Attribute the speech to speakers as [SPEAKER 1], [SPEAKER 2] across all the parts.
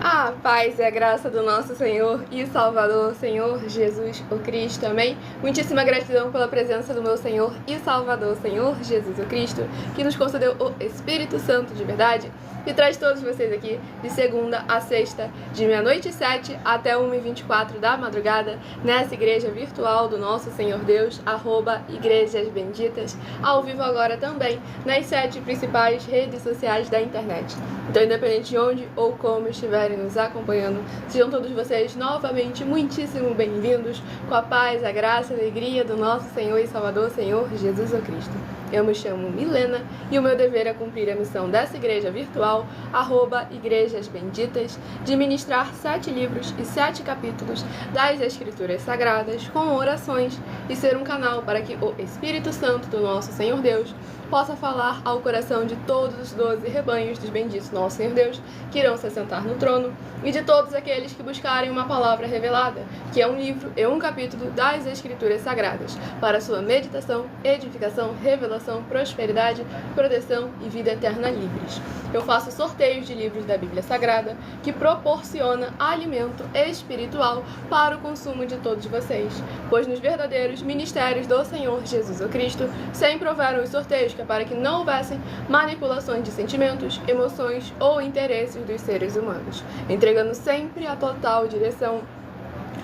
[SPEAKER 1] A paz e a graça do nosso Senhor e Salvador, Senhor Jesus o Cristo, amém? Muitíssima gratidão pela presença do meu Senhor e Salvador, Senhor Jesus o Cristo, que nos concedeu o Espírito Santo de verdade e traz todos vocês aqui de segunda a sexta, de 00h07 até 1h24 da madrugada, nessa igreja virtual do nosso Senhor Deus, @Igrejas Benditas, ao vivo agora também nas 7 principais redes sociais da internet. Então, independente de onde ou como estiverem nos acompanhando, sejam todos vocês novamente muitíssimo bem-vindos, com a paz, a graça e a alegria do nosso Senhor e Salvador, Senhor Jesus o Cristo. Eu me chamo Milena e o meu dever é cumprir a missão dessa igreja virtual, @Igrejas Benditas, de ministrar 7 livros e 7 capítulos das Escrituras Sagradas com orações e ser um canal para que o Espírito Santo do nosso Senhor Deus possa falar ao coração de todos os 12 rebanhos dos benditos nosso Senhor Deus, que irão se assentar no trono, e de todos aqueles que buscarem uma palavra revelada, que é um livro e um capítulo das Escrituras Sagradas, para sua meditação, edificação, revelação, prosperidade, proteção e vida eterna livres. Eu faço sorteios de livros da Bíblia Sagrada, que proporciona alimento espiritual para o consumo de todos vocês, pois nos verdadeiros ministérios do Senhor Jesus o Cristo sempre houveram os sorteios, que é para que não houvessem manipulações de sentimentos, emoções ou interesses dos seres humanos, entregando sempre a total direção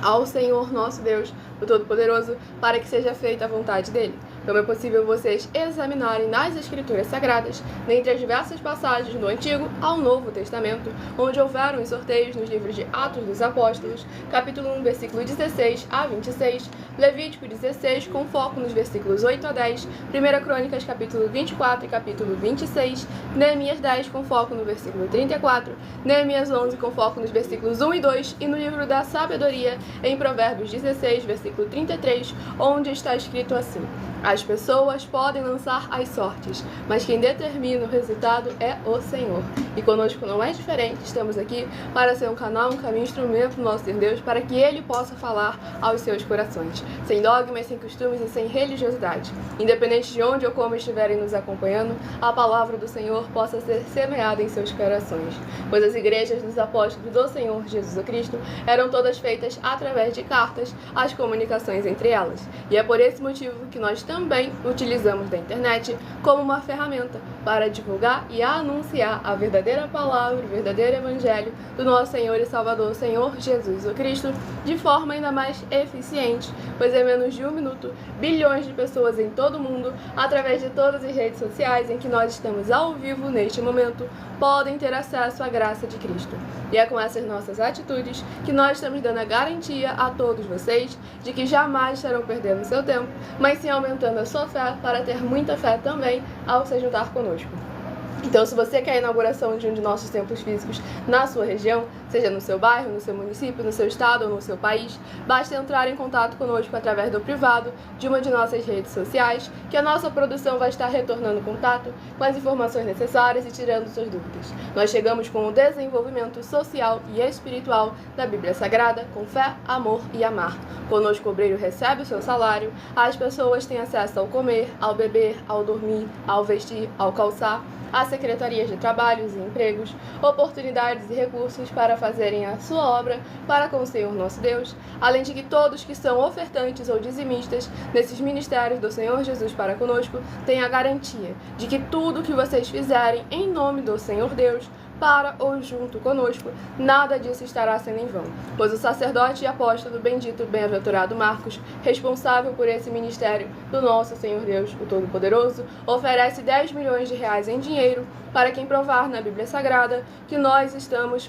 [SPEAKER 1] ao Senhor nosso Deus, o Todo-Poderoso, para que seja feita a vontade dele. Então é possível vocês examinarem nas Escrituras Sagradas, dentre as diversas passagens do Antigo ao Novo Testamento, onde houveram os sorteios nos livros de Atos dos Apóstolos, capítulo 1, versículo 16 a 26, Levítico 16, com foco nos versículos 8 a 10, 1 Crônicas, capítulo 24 e capítulo 26, Neemias 10, com foco no versículo 34, Neemias 11, com foco nos versículos 1 e 2, e no livro da Sabedoria, em Provérbios 16, versículo 33, onde está escrito assim: as pessoas podem lançar as sortes, mas quem determina o resultado é o Senhor. E conosco não é diferente, estamos aqui para ser um canal, um caminho, instrumento do nosso Deus, para que Ele possa falar aos seus corações, sem dogmas, sem costumes e sem religiosidade. Independente de onde ou como estiverem nos acompanhando, a palavra do Senhor possa ser semeada em seus corações, pois as igrejas dos apóstolos do Senhor Jesus Cristo eram todas feitas através de cartas, as comunicações entre elas. E é por esse motivo que nós também utilizamos da internet como uma ferramenta para divulgar e anunciar a verdadeira palavra, o verdadeiro evangelho do nosso Senhor e Salvador, Senhor Jesus o Cristo, de forma ainda mais eficiente, pois em menos de 1 minuto, bilhões de pessoas em todo o mundo, através de todas as redes sociais em que nós estamos ao vivo neste momento, podem ter acesso à graça de Cristo. E é com essas nossas atitudes que nós estamos dando a garantia a todos vocês de que jamais estarão perdendo seu tempo, mas sim aumentando a sua fé para ter muita fé também ao se juntar conosco. Então, se você quer a inauguração de um de nossos templos físicos na sua região, seja no seu bairro, no seu município, no seu estado ou no seu país, basta entrar em contato conosco através do privado de uma de nossas redes sociais, que a nossa produção vai estar retornando contato com as informações necessárias e tirando suas dúvidas. Nós chegamos com o desenvolvimento social e espiritual da Bíblia Sagrada, com fé, amor e amar. Conosco o obreiro recebe o seu salário, as pessoas têm acesso ao comer, ao beber, ao dormir, ao vestir, ao calçar, às secretarias de trabalhos e empregos, oportunidades e recursos para fazerem a sua obra para com o Senhor nosso Deus, além de que todos que são ofertantes ou dizimistas nesses ministérios do Senhor Jesus para conosco têm a garantia de que tudo que vocês fizerem em nome do Senhor Deus, para ou junto conosco, nada disso estará sendo em vão, pois o sacerdote e apóstolo bendito bem-aventurado Marcos, responsável por esse ministério do nosso Senhor Deus, o Todo-Poderoso, oferece 10 milhões de reais em dinheiro para quem provar na Bíblia Sagrada que nós estamos...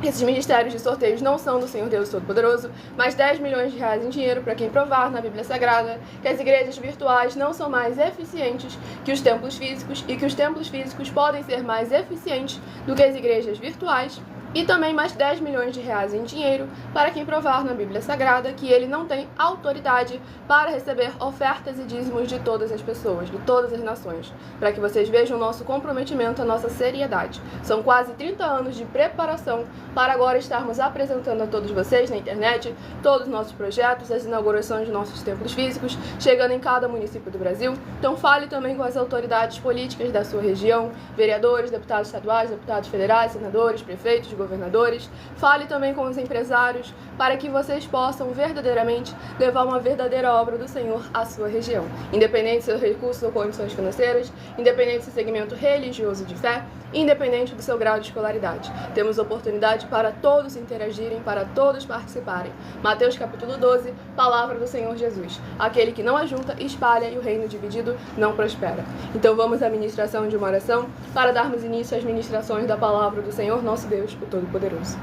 [SPEAKER 1] Esses ministérios de sorteios não são do Senhor Deus Todo-Poderoso, mas 10 milhões de reais em dinheiro para quem provar na Bíblia Sagrada que as igrejas virtuais não são mais eficientes que os templos físicos e que os templos físicos podem ser mais eficientes do que as igrejas virtuais. E também mais 10 milhões de reais em dinheiro para quem provar na Bíblia Sagrada que ele não tem autoridade para receber ofertas e dízimos de todas as pessoas, de todas as nações, para que vocês vejam o nosso comprometimento, a nossa seriedade. São quase 30 anos de preparação para agora estarmos apresentando a todos vocês na internet todos os nossos projetos, as inaugurações de nossos templos físicos, chegando em cada município do Brasil. Então fale também com as autoridades políticas da sua região, vereadores, deputados estaduais, deputados federais, senadores, prefeitos, governadores, fale também com os empresários, para que vocês possam verdadeiramente levar uma verdadeira obra do Senhor à sua região, independente de seus recursos ou condições financeiras, independente do seu segmento religioso de fé, independente do seu grau de escolaridade. Temos oportunidade para todos interagirem, para todos participarem. Mateus capítulo 12, palavra do Senhor Jesus. Aquele que não ajunta, espalha, e o reino dividido não prospera. Então vamos à ministração de uma oração para darmos início às ministrações da palavra do Senhor, nosso Deus, o Todo-Poderoso.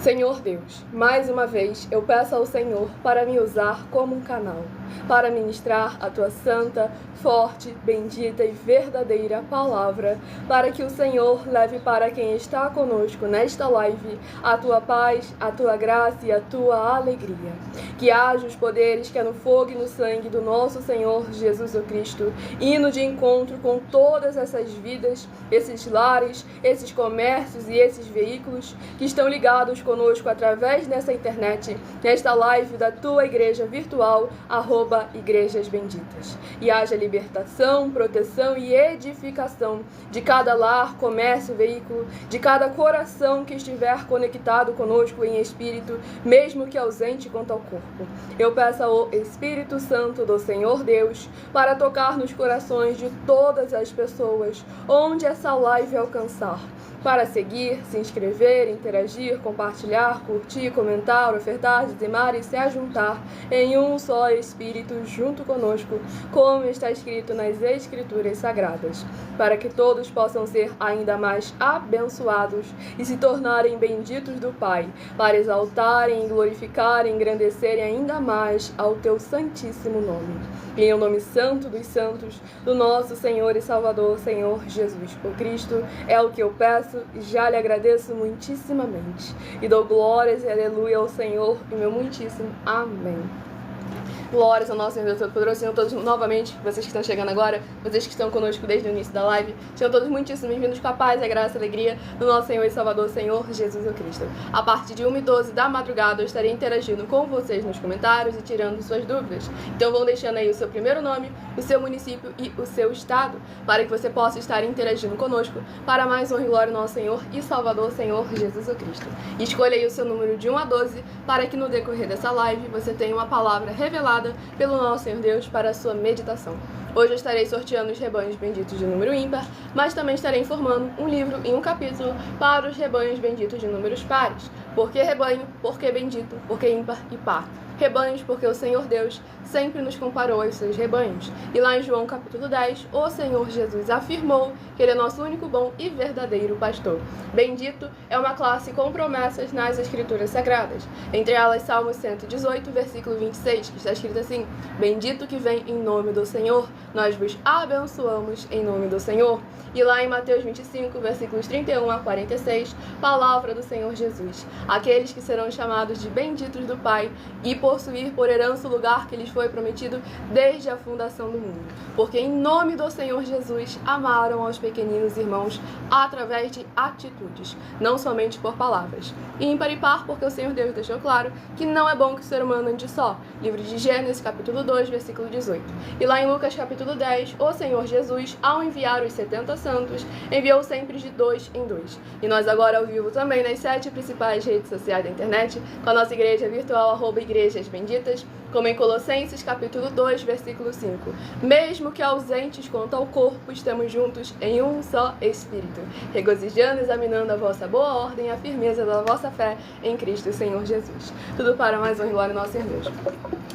[SPEAKER 1] Senhor Deus, mais uma vez eu peço ao Senhor para me usar como um canal, para ministrar a Tua santa, forte, bendita e verdadeira palavra, para que o Senhor leve para quem está conosco nesta live a Tua paz, a Tua graça e a Tua alegria. Que haja os poderes que é no fogo e no sangue do nosso Senhor Jesus o Cristo, indo de encontro com todas essas vidas, esses lares, esses comércios e esses veículos que estão ligados conosco através dessa internet, nesta live da Tua igreja virtual, @Igrejas Benditas. E haja libertação, proteção e edificação de cada lar, comércio, veículo, de cada coração que estiver conectado conosco em espírito, mesmo que ausente quanto ao corpo. Eu peço ao Espírito Santo do Senhor Deus para tocar nos corações de todas as pessoas onde essa live alcançar, para seguir, se inscrever, interagir, compartilhar, curtir, comentar, ofertar, dizimar e se ajuntar em um só Espírito junto conosco, como está escrito nas Escrituras Sagradas, para que todos possam ser ainda mais abençoados e se tornarem benditos do Pai, para exaltarem, glorificarem, engrandecerem ainda mais ao Teu santíssimo nome. E em o nome santo dos santos, do nosso Senhor e Salvador, Senhor Jesus o Cristo, é o que eu peço e já lhe agradeço muitíssimamente. E dou glórias e aleluia ao Senhor e meu muitíssimo amém. Glórias ao nosso Senhor Deus Todo-Poderoso. Sejam todos novamente, vocês que estão chegando agora, vocês que estão conosco desde o início da live, sejam todos muitíssimo bem-vindos com a paz, a graça e a alegria do nosso Senhor e Salvador, Senhor Jesus o Cristo. A partir de 1h12 da madrugada, eu estarei interagindo com vocês nos comentários e tirando suas dúvidas. Então vão deixando aí o seu primeiro nome, o seu município e o seu estado, para que você possa estar interagindo conosco para mais honra e glória do nosso Senhor e Salvador, Senhor Jesus o Cristo. E escolha aí o seu número de 1 a 12, para que no decorrer dessa live você tenha uma palavra revelada pelo nosso Senhor Deus para a sua meditação. Hoje eu estarei sorteando os rebanhos benditos de número ímpar, mas também estarei informando um livro e um capítulo para os rebanhos benditos de números pares. Por que rebanho? Por que bendito? Por que ímpar e par? Rebanhos, porque o Senhor Deus sempre nos comparou aos seus rebanhos. E lá em João capítulo 10, o Senhor Jesus afirmou que Ele é nosso único bom e verdadeiro pastor. Bendito é uma classe com promessas nas Escrituras Sagradas. Entre elas, Salmo 118, versículo 26, que está escrito assim: Bendito que vem em nome do Senhor, nós vos abençoamos em nome do Senhor. E lá em Mateus 25, versículos 31 a 46, palavra do Senhor Jesus: Aqueles que serão chamados de benditos do Pai e possuir por herança o lugar que lhes foi prometido desde a fundação do mundo, porque em nome do Senhor Jesus amaram aos pequeninos irmãos através de atitudes, não somente por palavras. E ímpar e par, porque o Senhor Deus deixou claro que não é bom que o ser humano ande só. Livro de Gênesis, capítulo 2, versículo 18. E lá em Lucas, capítulo 10, o Senhor Jesus, ao enviar os 70 santos, enviou sempre de 2 em 2. E nós agora ao vivo também nas 7 principais redes sociais da internet, com a nossa igreja virtual, @Igrejas Benditas, como em Colossenses capítulo 2, versículo 5. Mesmo que ausentes quanto ao corpo, estamos juntos em um só Espírito, regozijando, examinando a vossa boa ordem e a firmeza da vossa fé em Cristo Senhor Jesus. Tudo para mais honra e glória do nosso Senhor Deus.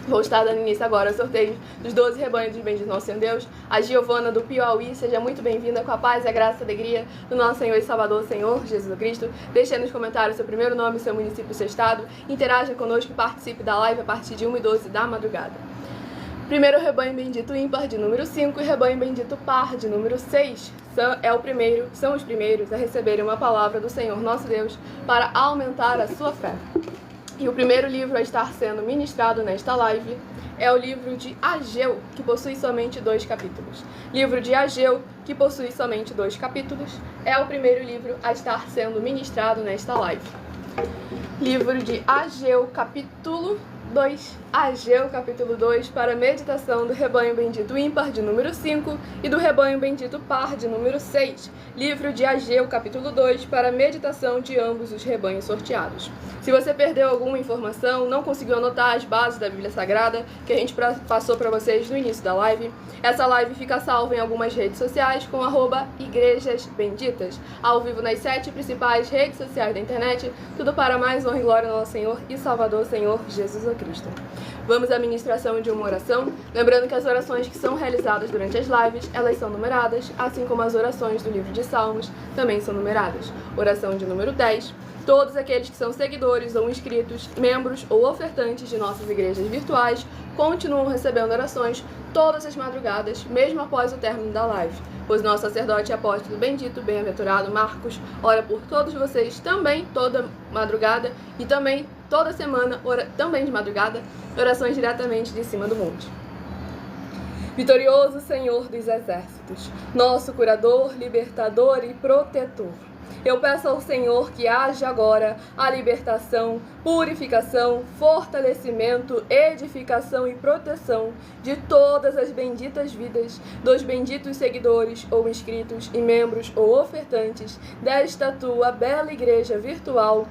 [SPEAKER 1] Vou estar dando início agora ao sorteio dos 12 rebanhos dos benditos do nosso Senhor Deus. A Giovana do Piauí, seja muito bem-vinda com a paz, a graça e a alegria do nosso Senhor e Salvador, Senhor Jesus Cristo. Deixe aí nos comentários seu primeiro nome, seu município e seu estado. Interaja conosco e participe da live a partir de 1h12 da madrugada. Primeiro rebanho bendito ímpar de número 5 e rebanho bendito par de número 6. São os primeiros a receberem uma palavra do Senhor nosso Deus para aumentar a sua fé. E o primeiro livro a estar sendo ministrado nesta live é o livro de Ageu, que possui somente 2 capítulos. Livro de Ageu, que possui somente 2 capítulos, é o primeiro livro a estar sendo ministrado nesta live. Livro de Ageu, capítulo 2, Ageu capítulo 2, para a meditação do rebanho bendito ímpar de número 5 e do rebanho bendito par de número 6. Livro de Ageu capítulo 2, para a meditação de ambos os rebanhos sorteados. Se você perdeu alguma informação, não conseguiu anotar as bases da Bíblia Sagrada que a gente passou para vocês no início da live, essa live fica salva em algumas redes sociais com @Igrejas Benditas, ao vivo nas 7 principais redes sociais da internet, tudo para mais honra e glória ao nosso Senhor e Salvador, Senhor Jesus Cristo. Vamos à ministração de uma oração, lembrando que as orações que são realizadas durante as lives, elas são numeradas, assim como as orações do livro de Salmos também são numeradas. Oração de número 10. Todos aqueles que são seguidores ou inscritos, membros ou ofertantes de nossas igrejas virtuais continuam recebendo orações todas as madrugadas, mesmo após o término da live, pois nosso sacerdote e apóstolo bendito, bem-aventurado Marcos, ora por todos vocês também toda madrugada e também toda semana, também de madrugada, orações diretamente de cima do monte. Vitorioso Senhor dos exércitos, nosso curador, libertador e protetor, eu peço ao Senhor que haja agora a libertação, purificação, fortalecimento, edificação e proteção de todas as benditas vidas dos benditos seguidores ou inscritos e membros ou ofertantes desta tua bela igreja virtual,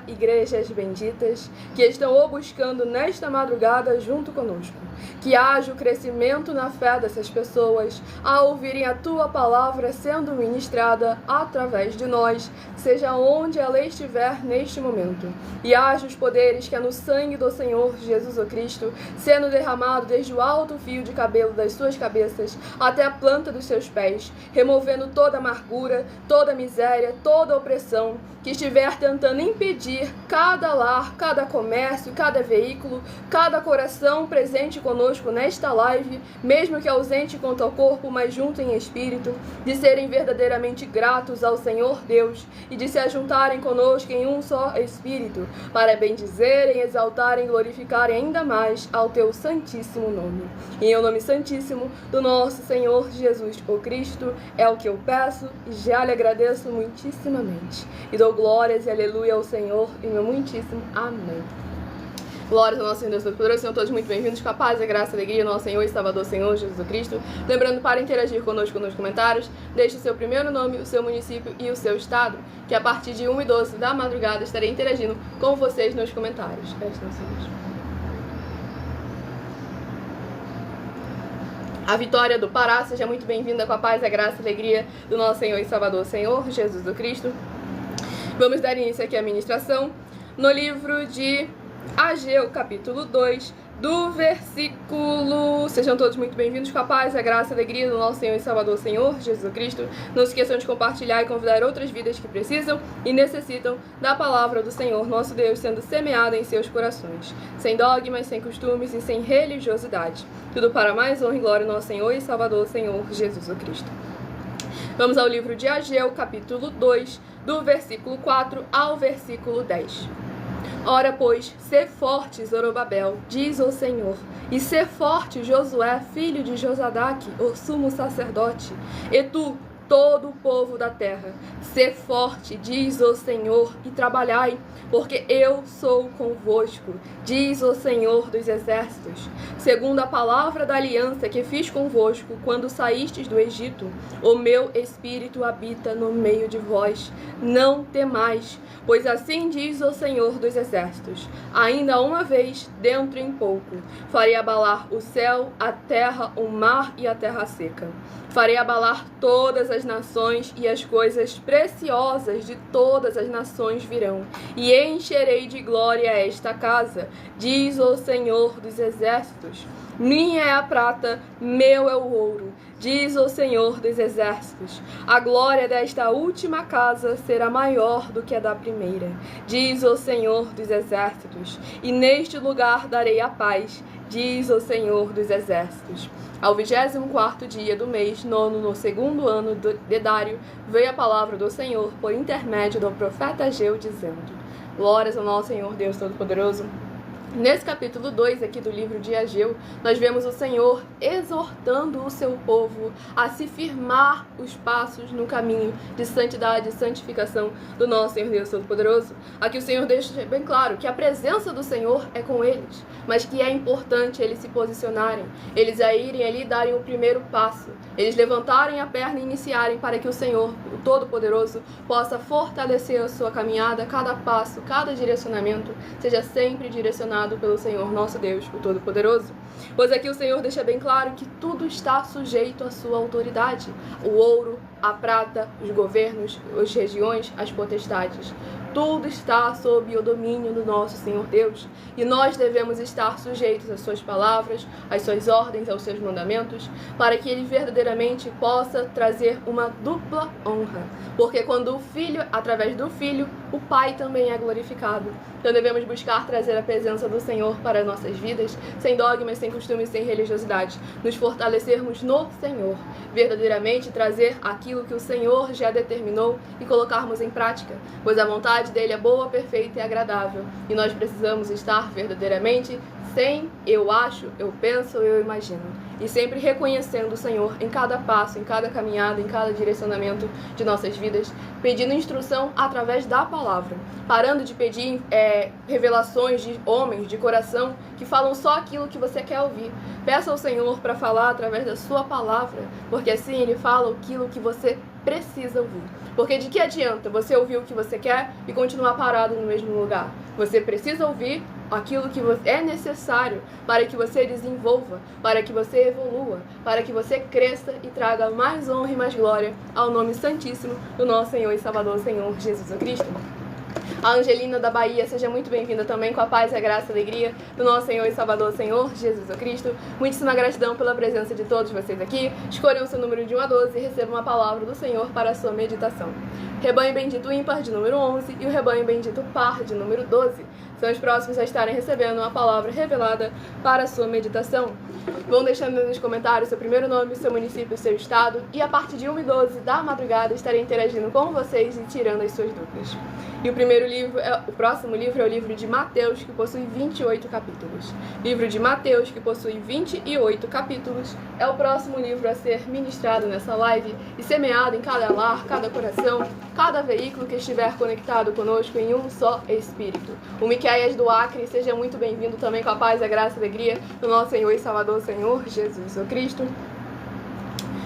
[SPEAKER 1] @Igrejas Benditas, que estão o buscando nesta madrugada junto conosco. Que haja o crescimento na fé dessas pessoas ao ouvirem a tua palavra sendo ministrada através de nós, seja onde ela estiver neste momento. E haja os poderes que é no sangue do Senhor Jesus Cristo, sendo derramado desde o alto fio de cabelo das suas cabeças até a planta dos seus pés, removendo toda amargura, toda miséria, toda opressão que estiver tentando impedir cada lar, cada comércio, cada veículo, cada coração presente conosco nesta live, mesmo que ausente quanto ao corpo, mas junto em espírito, de serem verdadeiramente gratos ao Senhor Deus e de se ajuntarem conosco em um só espírito, para bendizerem, exaltarem e glorificarem ainda mais ao teu santíssimo nome. E em o nome santíssimo do nosso Senhor Jesus o Cristo, é o que eu peço e já lhe agradeço muitíssimamente. E dou glórias e aleluia ao Senhor e meu muitíssimo amém. Glórias ao nosso Senhor Deus Todo-Poderoso. Sejam todos muito bem-vindos, com a paz, a graça e a alegria do nosso Senhor e Salvador, Senhor Jesus Cristo. Lembrando, para interagir conosco nos comentários, deixe o seu primeiro nome, o seu município e o seu estado, que a partir de 1h12 da madrugada estarei interagindo com vocês nos comentários. A Vitória do Pará, seja muito bem-vinda, com a paz, a graça e a alegria do nosso Senhor e Salvador, Senhor Jesus Cristo. Vamos dar início aqui à ministração no livro de Ageu, capítulo 2, do versículo... Sejam todos muito bem-vindos, com a paz, a graça e a alegria do nosso Senhor e Salvador, Senhor Jesus Cristo. Não se esqueçam de compartilhar e convidar outras vidas que precisam e necessitam da palavra do Senhor, nosso Deus, sendo semeada em seus corações, sem dogmas, sem costumes e sem religiosidade. Tudo para mais honra e glória do nosso Senhor e Salvador, Senhor Jesus Cristo. Vamos ao livro de Ageu, capítulo 2, do versículo 4 ao versículo 10. Ora, pois, sê forte, Zorobabel, diz o Senhor, e sê forte, Josué, filho de Josadaque, o sumo sacerdote, e tu, todo o povo da terra, sê forte, diz o Senhor, e trabalhai, porque eu sou convosco, diz o Senhor dos exércitos, segundo a palavra da aliança que fiz convosco quando saístes do Egito. O meu espírito habita no meio de vós. Não temais, pois assim diz o Senhor dos exércitos: ainda uma vez, dentro em pouco, farei abalar o céu, a terra, o mar e a terra seca. Farei abalar todas as nações, e as coisas preciosas de todas as nações virão, e encherei de glória esta casa, diz o Senhor dos exércitos. Minha é a prata, meu é o ouro, diz o Senhor dos exércitos. A glória desta última casa será maior do que a da primeira, diz o Senhor dos exércitos. E neste lugar darei a paz, diz o Senhor dos exércitos. Ao 24º dia do mês nono, no segundo ano de Dário, veio a palavra do Senhor por intermédio do profeta Ageu, dizendo: Glórias ao nosso Senhor Deus Todo-Poderoso. Nesse capítulo 2 aqui do livro de Ageu, nós vemos o Senhor exortando o seu povo a se firmar os passos no caminho de santidade e santificação do nosso Senhor Deus Todo-Poderoso. Aqui o Senhor deixa bem claro que a presença do Senhor é com eles, mas que é importante eles se posicionarem, eles irem ali darem o primeiro passo, eles levantarem a perna e iniciarem para que o Senhor, o Todo-Poderoso, possa fortalecer a sua caminhada, cada passo, cada direcionamento, seja sempre direcionado pelo Senhor nosso Deus, o Todo-Poderoso. Pois aqui o Senhor deixa bem claro que tudo está sujeito à sua autoridade. O ouro, a prata, os governos, as regiões, as potestades. Tudo está sob o domínio do nosso Senhor Deus. E nós devemos estar sujeitos às suas palavras, às suas ordens, aos seus mandamentos, para que Ele verdadeiramente possa trazer uma dupla honra. Porque quando o Filho, através do Filho, o Pai também é glorificado. Então devemos buscar trazer a presença do Senhor para nossas vidas, sem dogmas, sem costumes, sem religiosidade. Nos fortalecermos no Senhor. Verdadeiramente trazer aquilo que o Senhor já determinou e colocarmos em prática. Pois a vontade dele é boa, perfeita e agradável. E nós precisamos estar verdadeiramente sem eu acho, eu penso, eu imagino. E sempre reconhecendo o Senhor em cada passo, em cada caminhada, em cada direcionamento de nossas vidas, pedindo instrução através da palavra. Parando de pedir revelações de homens, de coração, que falam só aquilo que você quer ouvir. Peça ao Senhor para falar através da sua palavra, porque assim Ele fala aquilo que você precisa ouvir. Porque de que adianta você ouvir o que você quer e continuar parado no mesmo lugar? Você precisa ouvir aquilo que é necessário para que você desenvolva, para que você evolua, para que você cresça e traga mais honra e mais glória ao nome santíssimo do nosso Senhor e Salvador, Senhor Jesus Cristo. A Angelina da Bahia, seja muito bem-vinda também, com a paz, a graça e a alegria do nosso Senhor e Salvador, Senhor Jesus Cristo. Muitíssima gratidão pela presença de todos vocês aqui. Escolham o seu número de 1 a 12 e recebam uma palavra do Senhor para a sua meditação. Rebanho bendito ímpar de número 11 e o rebanho bendito par de número 12 são os próximos a estarem recebendo uma palavra revelada para a sua meditação. Vão deixando nos comentários seu primeiro nome, seu município, seu estado, e a partir de 1 e 12 da madrugada estarei interagindo com vocês e tirando as suas dúvidas. E o próximo livro é o livro de Mateus, que possui 28 capítulos. Livro de Mateus, que possui 28 capítulos, é o próximo livro a ser ministrado nessa live e semeado em cada lar, cada coração, cada veículo que estiver conectado conosco em um só Espírito. O Miqueias do Acre, seja muito bem-vindo também, com a paz, a graça e a alegria do nosso Senhor e Salvador, Senhor Jesus Cristo.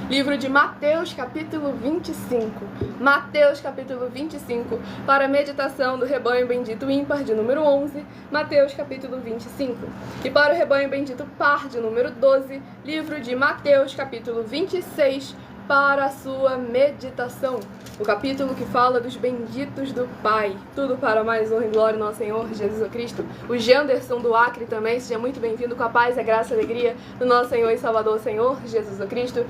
[SPEAKER 1] Livro de Mateus, capítulo 25. Mateus, capítulo 25, para a meditação do rebanho bendito ímpar de número 11, Mateus, capítulo 25. E para o rebanho bendito par de número 12, livro de Mateus, capítulo 26, para a sua meditação. O capítulo que fala dos benditos do Pai. Tudo para mais honra e glória do nosso Senhor Jesus Cristo. O Janderson do Acre também, seja muito bem-vindo, com a paz, a graça e a alegria do nosso Senhor e Salvador, Senhor Jesus Cristo.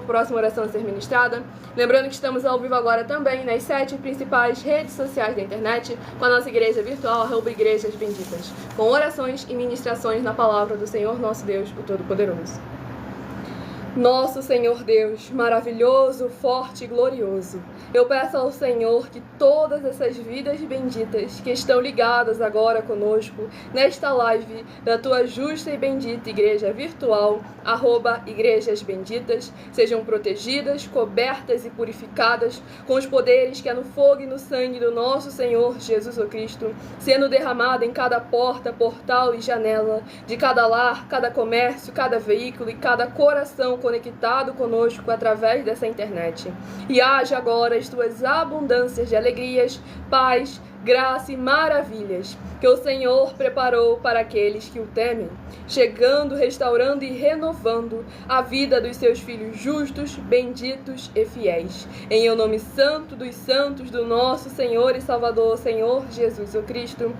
[SPEAKER 1] Próxima oração a ser ministrada. Lembrando que estamos ao vivo agora também nas 7 principais redes sociais da internet, com a nossa igreja virtual, @Igrejas Benditas, com orações e ministrações na palavra do Senhor nosso Deus, o Todo-Poderoso. Nosso Senhor Deus, maravilhoso, forte e glorioso, eu peço ao Senhor que todas essas vidas benditas que estão ligadas agora conosco nesta live da tua justa e bendita igreja virtual, @Igrejas Benditas, sejam protegidas, cobertas e purificadas com os poderes que é no fogo e no sangue do nosso Senhor Jesus Cristo, sendo derramado em cada porta, portal e janela de cada lar, cada comércio, cada veículo e cada coração conectado conosco através dessa internet. E haja agora as tuas abundâncias de alegrias, paz, graça e maravilhas que o Senhor preparou para aqueles que o temem, chegando, restaurando e renovando a vida dos seus filhos justos, benditos e fiéis. Em o nome santo dos santos do nosso Senhor e Salvador, Senhor Jesus Cristo,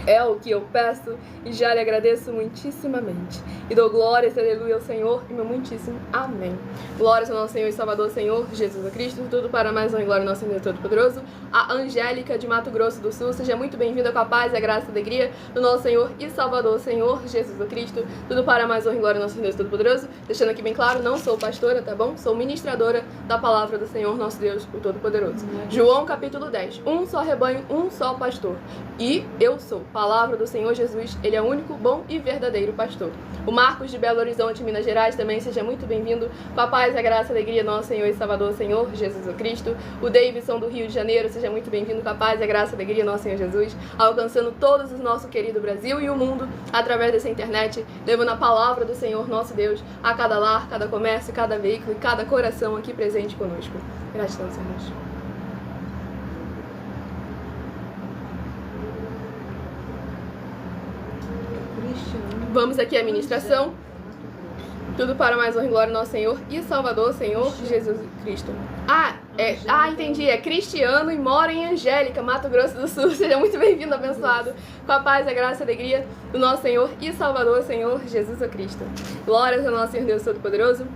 [SPEAKER 1] é o que eu peço e já lhe agradeço muitíssimamente. E dou glórias, aleluia, ao Senhor e meu muitíssimo amém. Glórias ao nosso Senhor e Salvador, Senhor Jesus Cristo. Tudo para mais honra e glória ao nosso Senhor Todo-Poderoso. A Angélica de Mato Grosso do Sul, seja muito bem-vinda, com a paz, a graça e a alegria do nosso Senhor e Salvador, Senhor Jesus Cristo. Tudo para mais honra e glória ao nosso Deus Todo-Poderoso. Deixando aqui bem claro, não sou pastora, tá bom? Sou ministradora da palavra do Senhor, nosso Deus, o Todo-Poderoso. João capítulo 10. Um só rebanho, um só pastor. E eu sou palavra do Senhor Jesus, Ele é o único, bom e verdadeiro pastor. O Marcos de Belo Horizonte, Minas Gerais, também seja muito bem-vindo. Com a paz, a graça, a alegria, nosso Senhor e Salvador, Senhor Jesus Cristo. O Davidson do Rio de Janeiro, seja muito bem-vindo. Com a paz, a graça, a alegria, nosso Senhor Jesus. Alcançando todos os nosso querido Brasil e o mundo através dessa internet, levando a palavra do Senhor, nosso Deus, a cada lar, cada comércio, cada veículo e cada coração aqui presente conosco. Gratidão, Senhor. Vamos aqui à ministração. Tudo para mais honra e glória ao nosso Senhor e Salvador, Senhor Jesus Cristo. Entendi. É Cristiano e mora em Angélica, Mato Grosso do Sul. Seja muito bem-vindo, abençoado. Com a paz, a graça e a alegria do nosso Senhor e Salvador, Senhor Jesus Cristo. Glórias ao nosso Senhor Deus Todo-Poderoso.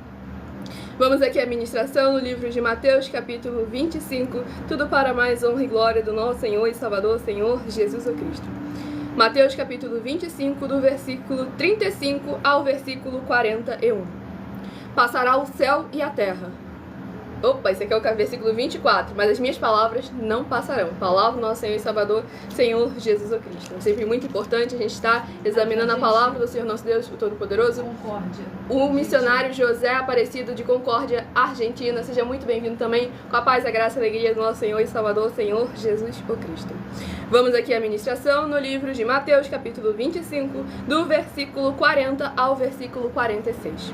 [SPEAKER 1] Vamos aqui à ministração no livro de Mateus, capítulo 25. Tudo para mais honra e glória do nosso Senhor e Salvador, Senhor Jesus Cristo. Mateus capítulo 25, do versículo 35 ao versículo 41. Passará o céu e a terra. Opa, esse aqui é o versículo 24. Mas as minhas palavras não passarão. Palavra do nosso Senhor e Salvador, Senhor Jesus Cristo. É sempre muito importante a gente estar examinando a palavra do Senhor nosso Deus, o Todo-Poderoso. Concórdia. O missionário José Aparecido de Concórdia, Argentina. Seja muito bem-vindo também. Com a paz, a graça e a alegria do nosso Senhor e Salvador, Senhor Jesus Cristo. Vamos aqui à ministração no livro de Mateus, capítulo 25, do versículo 40 ao versículo 46.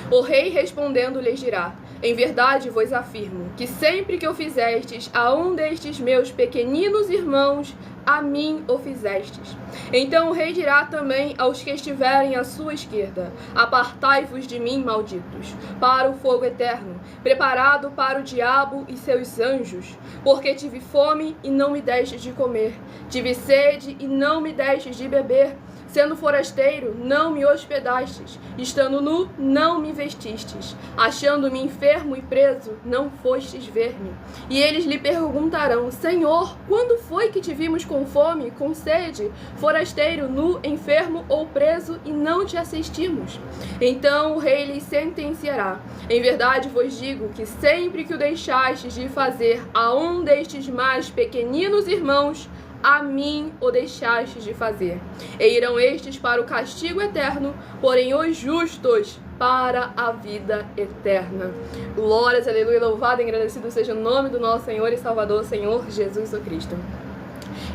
[SPEAKER 1] O rei respondendo lhes dirá: em verdade vos afirmo que sempre que o fizestes a um destes meus pequeninos irmãos, a mim o fizestes. Então o rei dirá também aos que estiverem à sua esquerda: apartai-vos de mim, malditos, para o fogo eterno, preparado para o diabo e seus anjos. Porque tive fome e não me destes de comer, tive sede e não me destes de beber, sendo forasteiro, não me hospedastes, estando nu, não me vestistes, achando-me enfermo e preso, não fostes ver-me. E eles lhe perguntarão: Senhor, quando foi que te vimos com fome, com sede, forasteiro, nu, enfermo ou preso, e não te assistimos? Então o rei lhes sentenciará: em verdade vos digo que sempre que o deixastes de fazer a um destes mais pequeninos irmãos, a mim o deixastes de fazer. E irão estes para o castigo eterno, porém os justos para a vida eterna. Glórias, aleluia, louvado e agradecido seja o nome do nosso Senhor e Salvador, Senhor Jesus Cristo.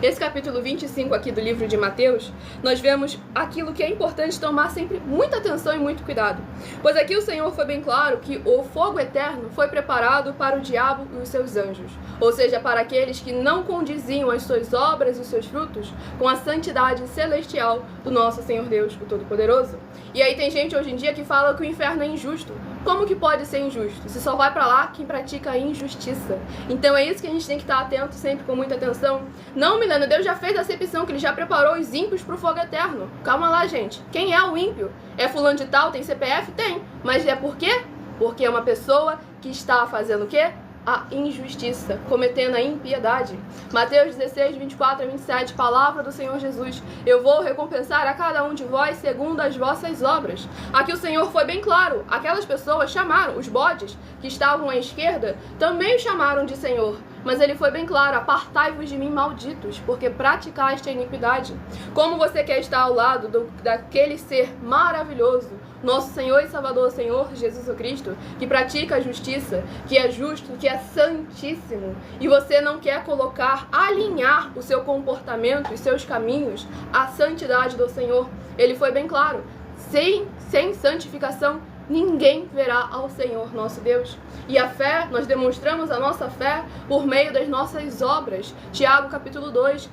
[SPEAKER 1] Esse capítulo 25 aqui do livro de Mateus, nós vemos aquilo que é importante tomar sempre muita atenção e muito cuidado. Pois aqui o Senhor foi bem claro que o fogo eterno foi preparado para o diabo e os seus anjos. Ou seja, para aqueles que não condiziam as suas obras e os seus frutos com a santidade celestial do nosso Senhor Deus, o Todo-Poderoso. E aí tem gente hoje em dia que fala que o inferno é injusto. Como que pode ser injusto? Se só vai para lá quem pratica a injustiça. Então é isso que a gente tem que estar atento sempre, com muita atenção. Não, Milena, Deus já fez a acepção, que Ele já preparou os ímpios para o fogo eterno. Calma lá, gente. Quem é o ímpio? É fulano de tal? Tem CPF? Tem. Mas é por quê? Porque é uma pessoa que está fazendo o quê? A injustiça, cometendo a impiedade. Mateus 16, 24 a 27, palavra do Senhor Jesus: eu vou recompensar a cada um de vós segundo as vossas obras. Aqui o Senhor foi bem claro. Aquelas pessoas chamaram, os bodes que estavam à esquerda, também o chamaram de Senhor. Mas ele foi bem claro: apartai-vos de mim, malditos, porque praticaste a iniquidade. Como você quer estar ao lado daquele ser maravilhoso, nosso Senhor e Salvador, Senhor Jesus Cristo, que pratica a justiça, que é justo, que é santíssimo, e você não quer alinhar o seu comportamento e seus caminhos à santidade do Senhor? Ele foi bem claro: sem santificação ninguém verá ao Senhor nosso Deus. E a fé, nós demonstramos a nossa fé por meio das nossas obras. Tiago capítulo 2,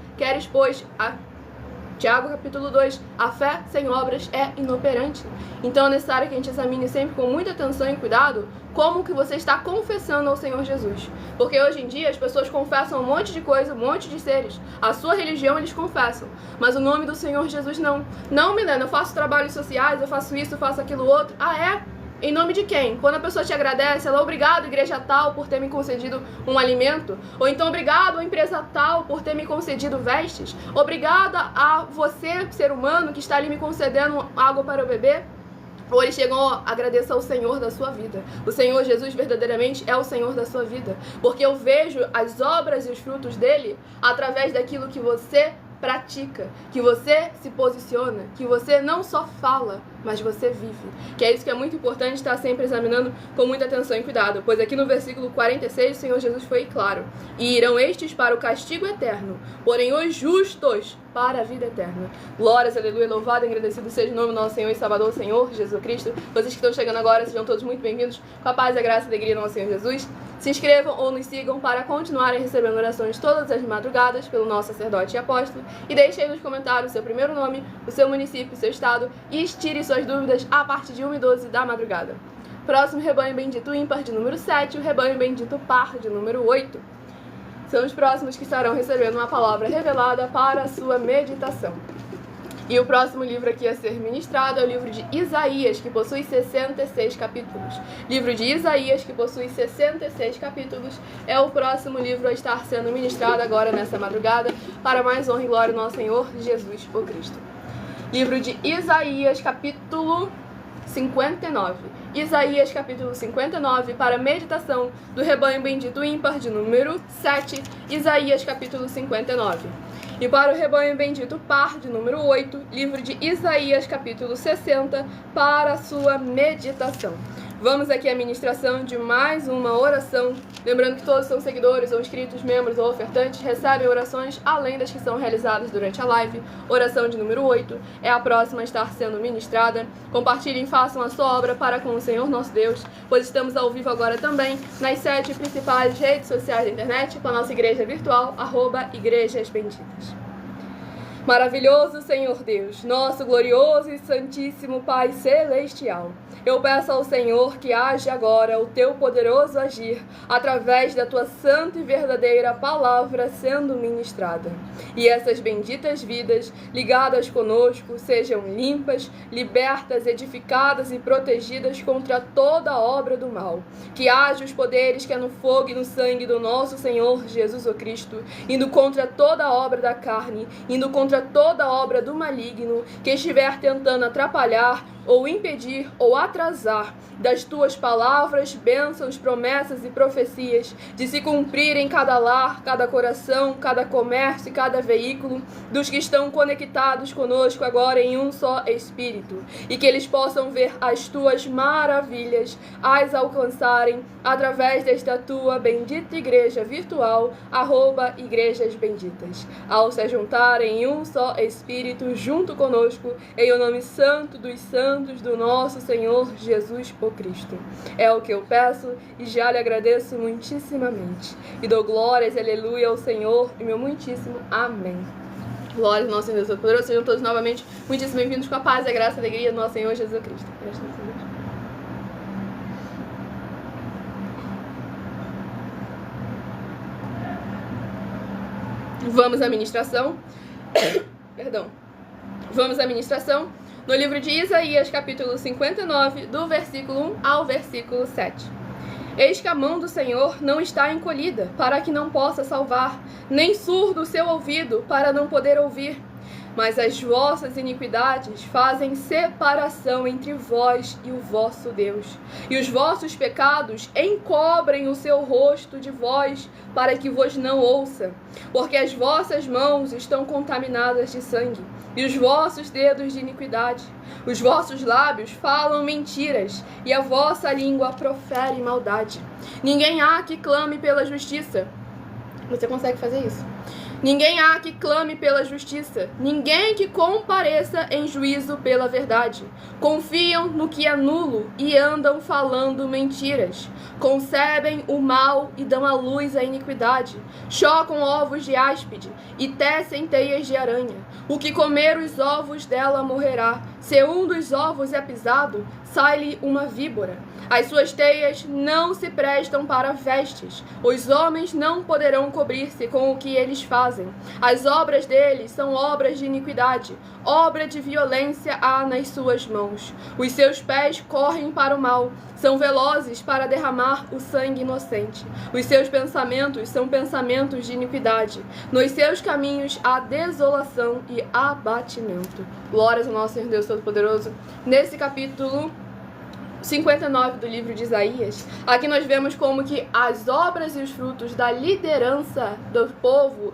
[SPEAKER 1] Tiago capítulo 2, a fé sem obras é inoperante. Então é necessário que a gente examine sempre com muita atenção e cuidado como que você está confessando ao Senhor Jesus. Porque hoje em dia as pessoas confessam um monte de coisa, um monte de seres. A sua religião eles confessam, mas o nome do Senhor Jesus não. Não, Milena, eu faço trabalhos sociais, eu faço isso, eu faço aquilo outro. Ah, é? Em nome de quem? Quando a pessoa te agradece, ela: obrigado, igreja tal, por ter me concedido um alimento. Ou então: obrigado, empresa tal, por ter me concedido vestes. Obrigada a você, ser humano, que está ali me concedendo água para eu beber. Ou eles chegam: agradeça ao Senhor da sua vida. O Senhor Jesus verdadeiramente é o Senhor da sua vida. Porque eu vejo as obras e os frutos dele através daquilo que você pratica, que você se posiciona, que você não só fala, mas você vive. Que é isso que é muito importante estar sempre examinando com muita atenção e cuidado, pois aqui no versículo 46 o Senhor Jesus foi claro: e irão estes para o castigo eterno, porém os justos para a vida eterna. Glórias, aleluia, louvado e agradecido seja o nome do nosso Senhor e Salvador, Senhor Jesus Cristo. Vocês que estão chegando agora, sejam todos muito bem-vindos, com a paz, a graça e a alegria do nosso Senhor Jesus. Se inscrevam ou nos sigam para continuarem recebendo orações todas as madrugadas pelo nosso sacerdote e apóstolo. E deixe aí nos comentários o seu primeiro nome, o seu município, o seu estado e tire suas dúvidas a partir de 1h12 da madrugada. Próximo rebanho bendito ímpar de número 7, o rebanho bendito par de número 8. São os próximos que estarão recebendo uma palavra revelada para a sua meditação. E o próximo livro aqui a ser ministrado é o livro de Isaías, que possui 66 capítulos. Livro de Isaías, que possui 66 capítulos, é o próximo livro a estar sendo ministrado agora nessa madrugada, para mais honra e glória do nosso Senhor Jesus o Cristo. Livro de Isaías, capítulo 59. Isaías, capítulo 59, para meditação do rebanho bendito ímpar de número 7. Isaías, capítulo 59. E para o rebanho bendito par de número 8, livro de Isaías, capítulo 60, para a sua meditação. Vamos aqui à ministração de mais uma oração. Lembrando que todos são seguidores ou inscritos, membros ou ofertantes, recebem orações além das que são realizadas durante a live. Oração de número 8 é a próxima a estar sendo ministrada. Compartilhem e façam a sua obra para com o Senhor nosso Deus, pois estamos ao vivo agora também nas 7 principais redes sociais da internet com a nossa igreja virtual, @Igrejas Benditas. Maravilhoso Senhor Deus, nosso glorioso e santíssimo Pai Celestial, eu peço ao Senhor que age agora o teu poderoso agir através da tua santa e verdadeira palavra sendo ministrada. E essas benditas vidas ligadas conosco sejam limpas, libertas, edificadas e protegidas contra toda obra do mal. Que haja os poderes que é no fogo e no sangue do nosso Senhor Jesus o Cristo, indo contra toda obra da carne, indo contra toda obra do maligno que estiver tentando atrapalhar ou impedir ou atrasar das tuas palavras, bênçãos, promessas e profecias de se cumprir em cada lar, cada coração, cada comércio e cada veículo dos que estão conectados conosco agora em um só Espírito, e que eles possam ver as tuas maravilhas, as alcançarem através desta tua bendita igreja virtual, @Igrejas Benditas, ao se juntarem em um só Espírito junto conosco, em o nome santo dos santos do nosso Senhor Jesus o Cristo. É o que eu peço e já lhe agradeço muitíssimamente. E dou glórias e aleluia ao Senhor e meu muitíssimo amém. Glórias ao nosso Deus Todo-Poderoso. Sejam todos novamente muitíssimo bem-vindos com a paz, a graça e a alegria do nosso Senhor Jesus Cristo. Presta atenção. Vamos à ministração. Perdão. Vamos à ministração no livro de Isaías, capítulo 59, do versículo 1 ao versículo 7. Eis que a mão do Senhor não está encolhida, para que não possa salvar, nem surdo o seu ouvido, para não poder ouvir. Mas as vossas iniquidades fazem separação entre vós e o vosso Deus. E os vossos pecados encobrem o seu rosto de vós, para que vos não ouça. Porque as vossas mãos estão contaminadas de sangue, e os vossos dedos de iniquidade. Os vossos lábios falam mentiras, e a vossa língua profere maldade. Ninguém há que clame pela justiça. Você consegue fazer isso? Ninguém há que clame pela justiça, ninguém que compareça em juízo pela verdade. Confiam no que é nulo e andam falando mentiras. Concebem o mal e dão à luz a iniquidade. Chocam ovos de áspide e tecem teias de aranha. O que comer os ovos dela morrerá. Se um dos ovos é pisado, sai-lhe uma víbora. As suas teias não se prestam para vestes. Os homens não poderão cobrir-se com o que eles fazem. As obras deles são obras de iniquidade. Obra de violência há nas suas mãos. Os seus pés correm para o mal. São velozes para derramar o sangue inocente. Os seus pensamentos são pensamentos de iniquidade. Nos seus caminhos há desolação e abatimento. Glórias ao nosso Senhor Deus Todo-Poderoso. Nesse capítulo 59 do livro de Isaías, aqui nós vemos como que as obras e os frutos da liderança do povo,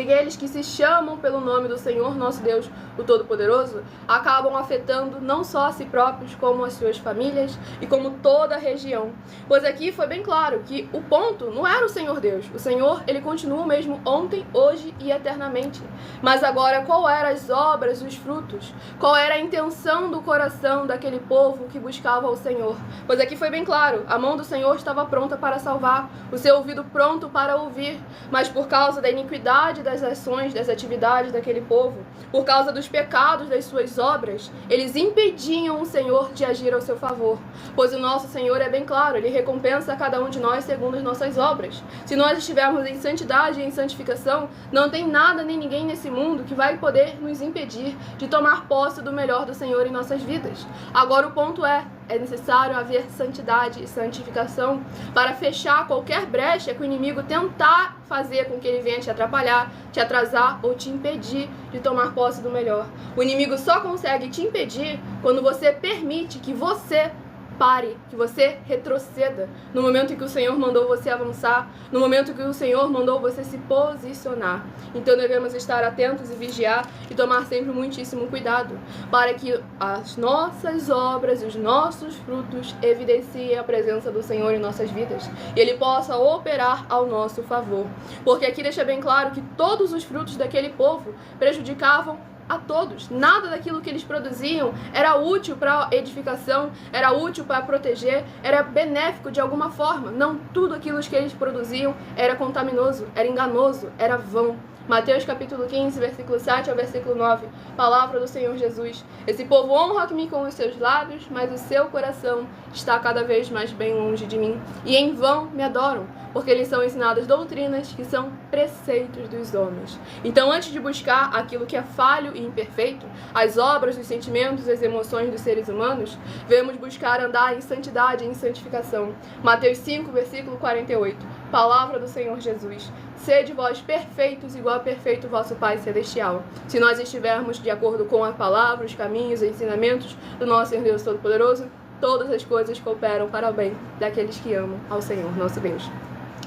[SPEAKER 1] aqueles que se chamam pelo nome do Senhor nosso Deus, o Todo-Poderoso, acabam afetando não só a si próprios, como as suas famílias e como toda a região. Pois aqui foi bem claro que o ponto não era o Senhor Deus. O Senhor, ele continua o mesmo ontem, hoje e eternamente. Mas agora, qual eram as obras, os frutos? Qual era a intenção do coração daquele povo que buscava o Senhor? Pois aqui foi bem claro, a mão do Senhor estava pronta para salvar, o seu ouvido pronto para ouvir, mas por causa da iniquidade das ações, das atividades daquele povo, por causa dos pecados das suas obras, eles impediam o Senhor de agir ao seu favor. Pois o nosso Senhor é bem claro, ele recompensa a cada um de nós segundo as nossas obras. Se nós estivermos em santidade e em santificação, não tem nada nem ninguém nesse mundo que vai poder nos impedir de tomar posse do melhor do Senhor em nossas vidas. Agora o ponto é necessário haver santidade e santificação para fechar qualquer brecha que o inimigo tentar fazer com que ele venha te atrapalhar, te atrasar ou te impedir de tomar posse do melhor. O inimigo só consegue te impedir quando você permite que você pare, que você retroceda no momento em que o Senhor mandou você avançar, no momento em que o Senhor mandou você se posicionar. Então devemos estar atentos e vigiar e tomar sempre muitíssimo cuidado para que as nossas obras, os nossos frutos evidenciem a presença do Senhor em nossas vidas e Ele possa operar ao nosso favor. Porque aqui deixa bem claro que todos os frutos daquele povo prejudicavam a todos. Nada daquilo que eles produziam era útil para edificação, era útil para proteger, era benéfico de alguma forma. Não tudo aquilo que eles produziam era contaminoso, era enganoso, era vão. Mateus capítulo 15, versículo 7 ao versículo 9, palavra do Senhor Jesus. Esse povo honra-me com os seus lábios, mas o seu coração está cada vez mais bem longe de mim. E em vão me adoram, porque lhes são ensinadas doutrinas que são preceitos dos homens. Então, antes de buscar aquilo que é falho e imperfeito, as obras, os sentimentos, as emoções dos seres humanos, devemos buscar andar em santidade e em santificação. Mateus 5, versículo 48, palavra do Senhor Jesus. Sede vós perfeitos, igual a perfeito vosso Pai Celestial. Se nós estivermos de acordo com a palavra, os caminhos e ensinamentos do nosso Senhor Deus Todo-Poderoso, todas as coisas cooperam para o bem daqueles que amam ao Senhor nosso Deus.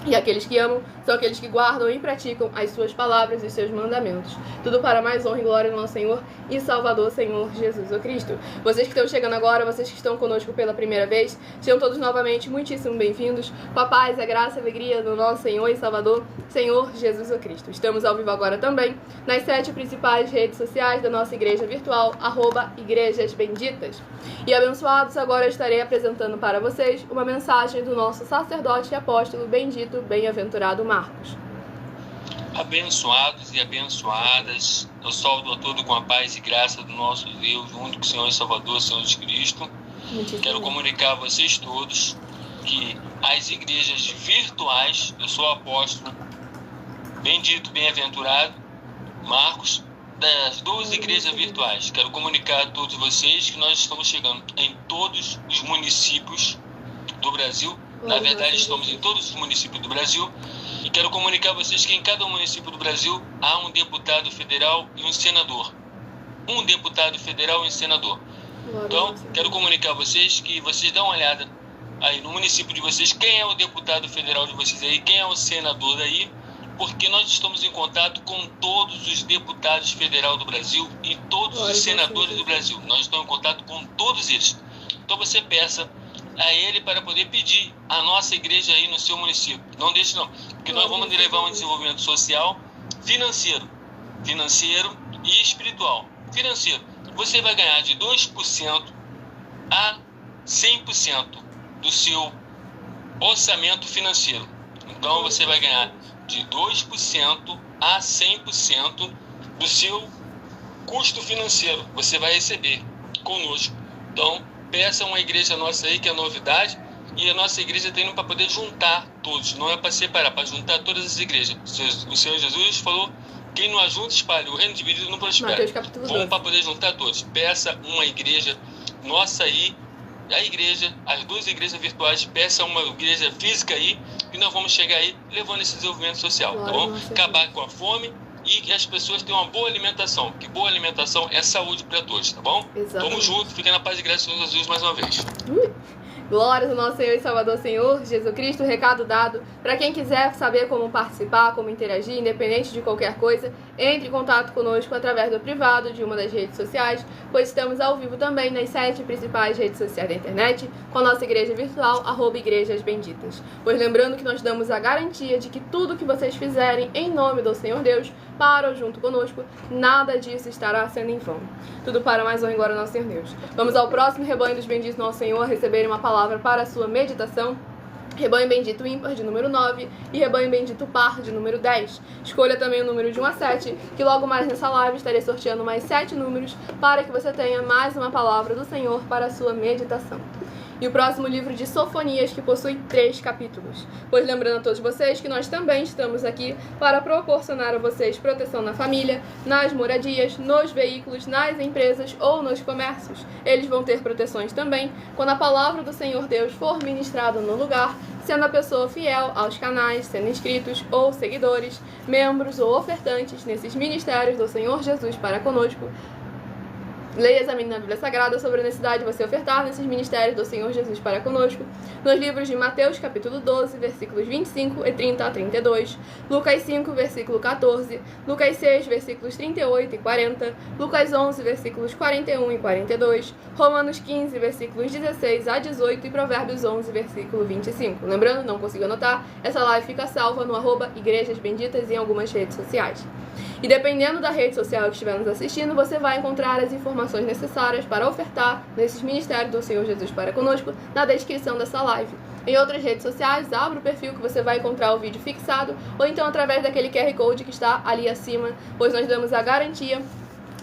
[SPEAKER 1] E aqueles que amam são aqueles que guardam e praticam as suas palavras e seus mandamentos. Tudo para mais honra e glória do nosso Senhor e Salvador, Senhor Jesus o Cristo. Vocês que estão chegando agora, vocês que estão conosco pela primeira vez, sejam todos novamente muitíssimo bem-vindos. Com a paz, a graça e a alegria do nosso Senhor e Salvador, Senhor Jesus o Cristo. Estamos ao vivo agora também nas 7 principais redes sociais da nossa igreja virtual, @Igrejas Benditas. E abençoados, agora eu estarei apresentando para vocês uma mensagem do nosso sacerdote e apóstolo bendito, bem-aventurado Marcos.
[SPEAKER 2] Abençoados e abençoadas, eu saúdo a todos com a paz e graça do nosso Deus, o único Senhor e Salvador, Senhor Jesus Cristo. Quero comunicar a vocês todos que as igrejas virtuais, eu sou o apóstolo bendito, bem-aventurado Marcos, das 12 igrejas virtuais. Quero comunicar a todos vocês que nós estamos chegando em todos os municípios do Brasil. Na verdade, estamos em todos os municípios do Brasil. E quero comunicar a vocês que em cada município do Brasil há um deputado federal e um senador. Um deputado federal e um senador. Então, quero comunicar a vocês que vocês dão uma olhada aí no município de vocês, quem é o deputado federal de vocês aí, quem é o senador aí, porque nós estamos em contato com todos os deputados federais do Brasil e todos os senadores do Brasil. Nós estamos em contato com todos eles. Então você peça a ele para poder pedir a nossa igreja aí no seu município. Não deixe não, porque nós vamos levar um desenvolvimento social, financeiro e espiritual. Financeiro, você vai ganhar de 2% a 100% do seu orçamento financeiro. Então você vai ganhar de 2% a 100% do seu custo financeiro. Você vai receber conosco. Então, peça uma igreja nossa aí, que é novidade, e a nossa igreja tem para poder juntar todos, não é para separar, para juntar todas as igrejas. O Senhor Jesus falou, quem não ajunta espalha, o reino dividido não prospera. Vamos para poder juntar todos. Peça uma igreja nossa aí, a igreja, as 2 igrejas virtuais, peça uma igreja física aí, e nós vamos chegar aí levando esse desenvolvimento social, tá bom? Acabar com a fome e que as pessoas tenham uma boa alimentação, que boa alimentação é saúde para todos, tá bom?
[SPEAKER 1] Exatamente.
[SPEAKER 2] Tamo junto, fica na paz e graça do Senhor Jesus mais uma vez.
[SPEAKER 1] Glórias ao nosso Senhor e Salvador Senhor Jesus Cristo, recado dado. Para quem quiser saber como participar, como interagir, independente de qualquer coisa, entre em contato conosco através do privado de uma das redes sociais, pois estamos ao vivo também nas 7 principais redes sociais da internet, com a nossa igreja virtual, @Igrejas Benditas. Pois lembrando que nós damos a garantia de que tudo que vocês fizerem em nome do Senhor Deus, para ou junto conosco, nada disso estará sendo em vão. Tudo para mais honra e glória ao nosso Senhor Deus. Vamos ao próximo rebanho dos benditos nosso Senhor receberem uma palavra para a sua meditação. Rebanho bendito ímpar de número 9 e rebanho bendito par de número 10. Escolha também o número de 1 a 7, que logo mais nessa live estarei sorteando mais 7 números para que você tenha mais uma palavra do Senhor para a sua meditação. E o próximo livro de Sofonias, que possui 3 capítulos. Pois lembrando a todos vocês que nós também estamos aqui para proporcionar a vocês proteção na família, nas moradias, nos veículos, nas empresas ou nos comércios. Eles vão ter proteções também quando a palavra do Senhor Deus for ministrada no lugar, sendo a pessoa fiel aos canais, sendo inscritos ou seguidores, membros ou ofertantes nesses ministérios do Senhor Jesus para conosco. Leia e examine na Bíblia Sagrada sobre a necessidade de você ofertar nesses ministérios do Senhor Jesus para conosco, nos livros de Mateus, capítulo 12, versículos 25 e 30 a 32, Lucas 5, versículo 14, Lucas 6, versículos 38 e 40, Lucas 11, versículos 41 e 42, Romanos 15, versículos 16 a 18 e Provérbios 11, versículo 25. Lembrando, não consigo anotar, essa live fica salva no @Igrejas Benditas em algumas redes sociais. E dependendo da rede social que estiver nos assistindo, você vai encontrar as informações necessárias para ofertar nesses ministérios do Senhor Jesus para conosco na descrição dessa live. Em outras redes sociais, abra o perfil que você vai encontrar o vídeo fixado ou então através daquele QR Code que está ali acima, pois nós damos a garantia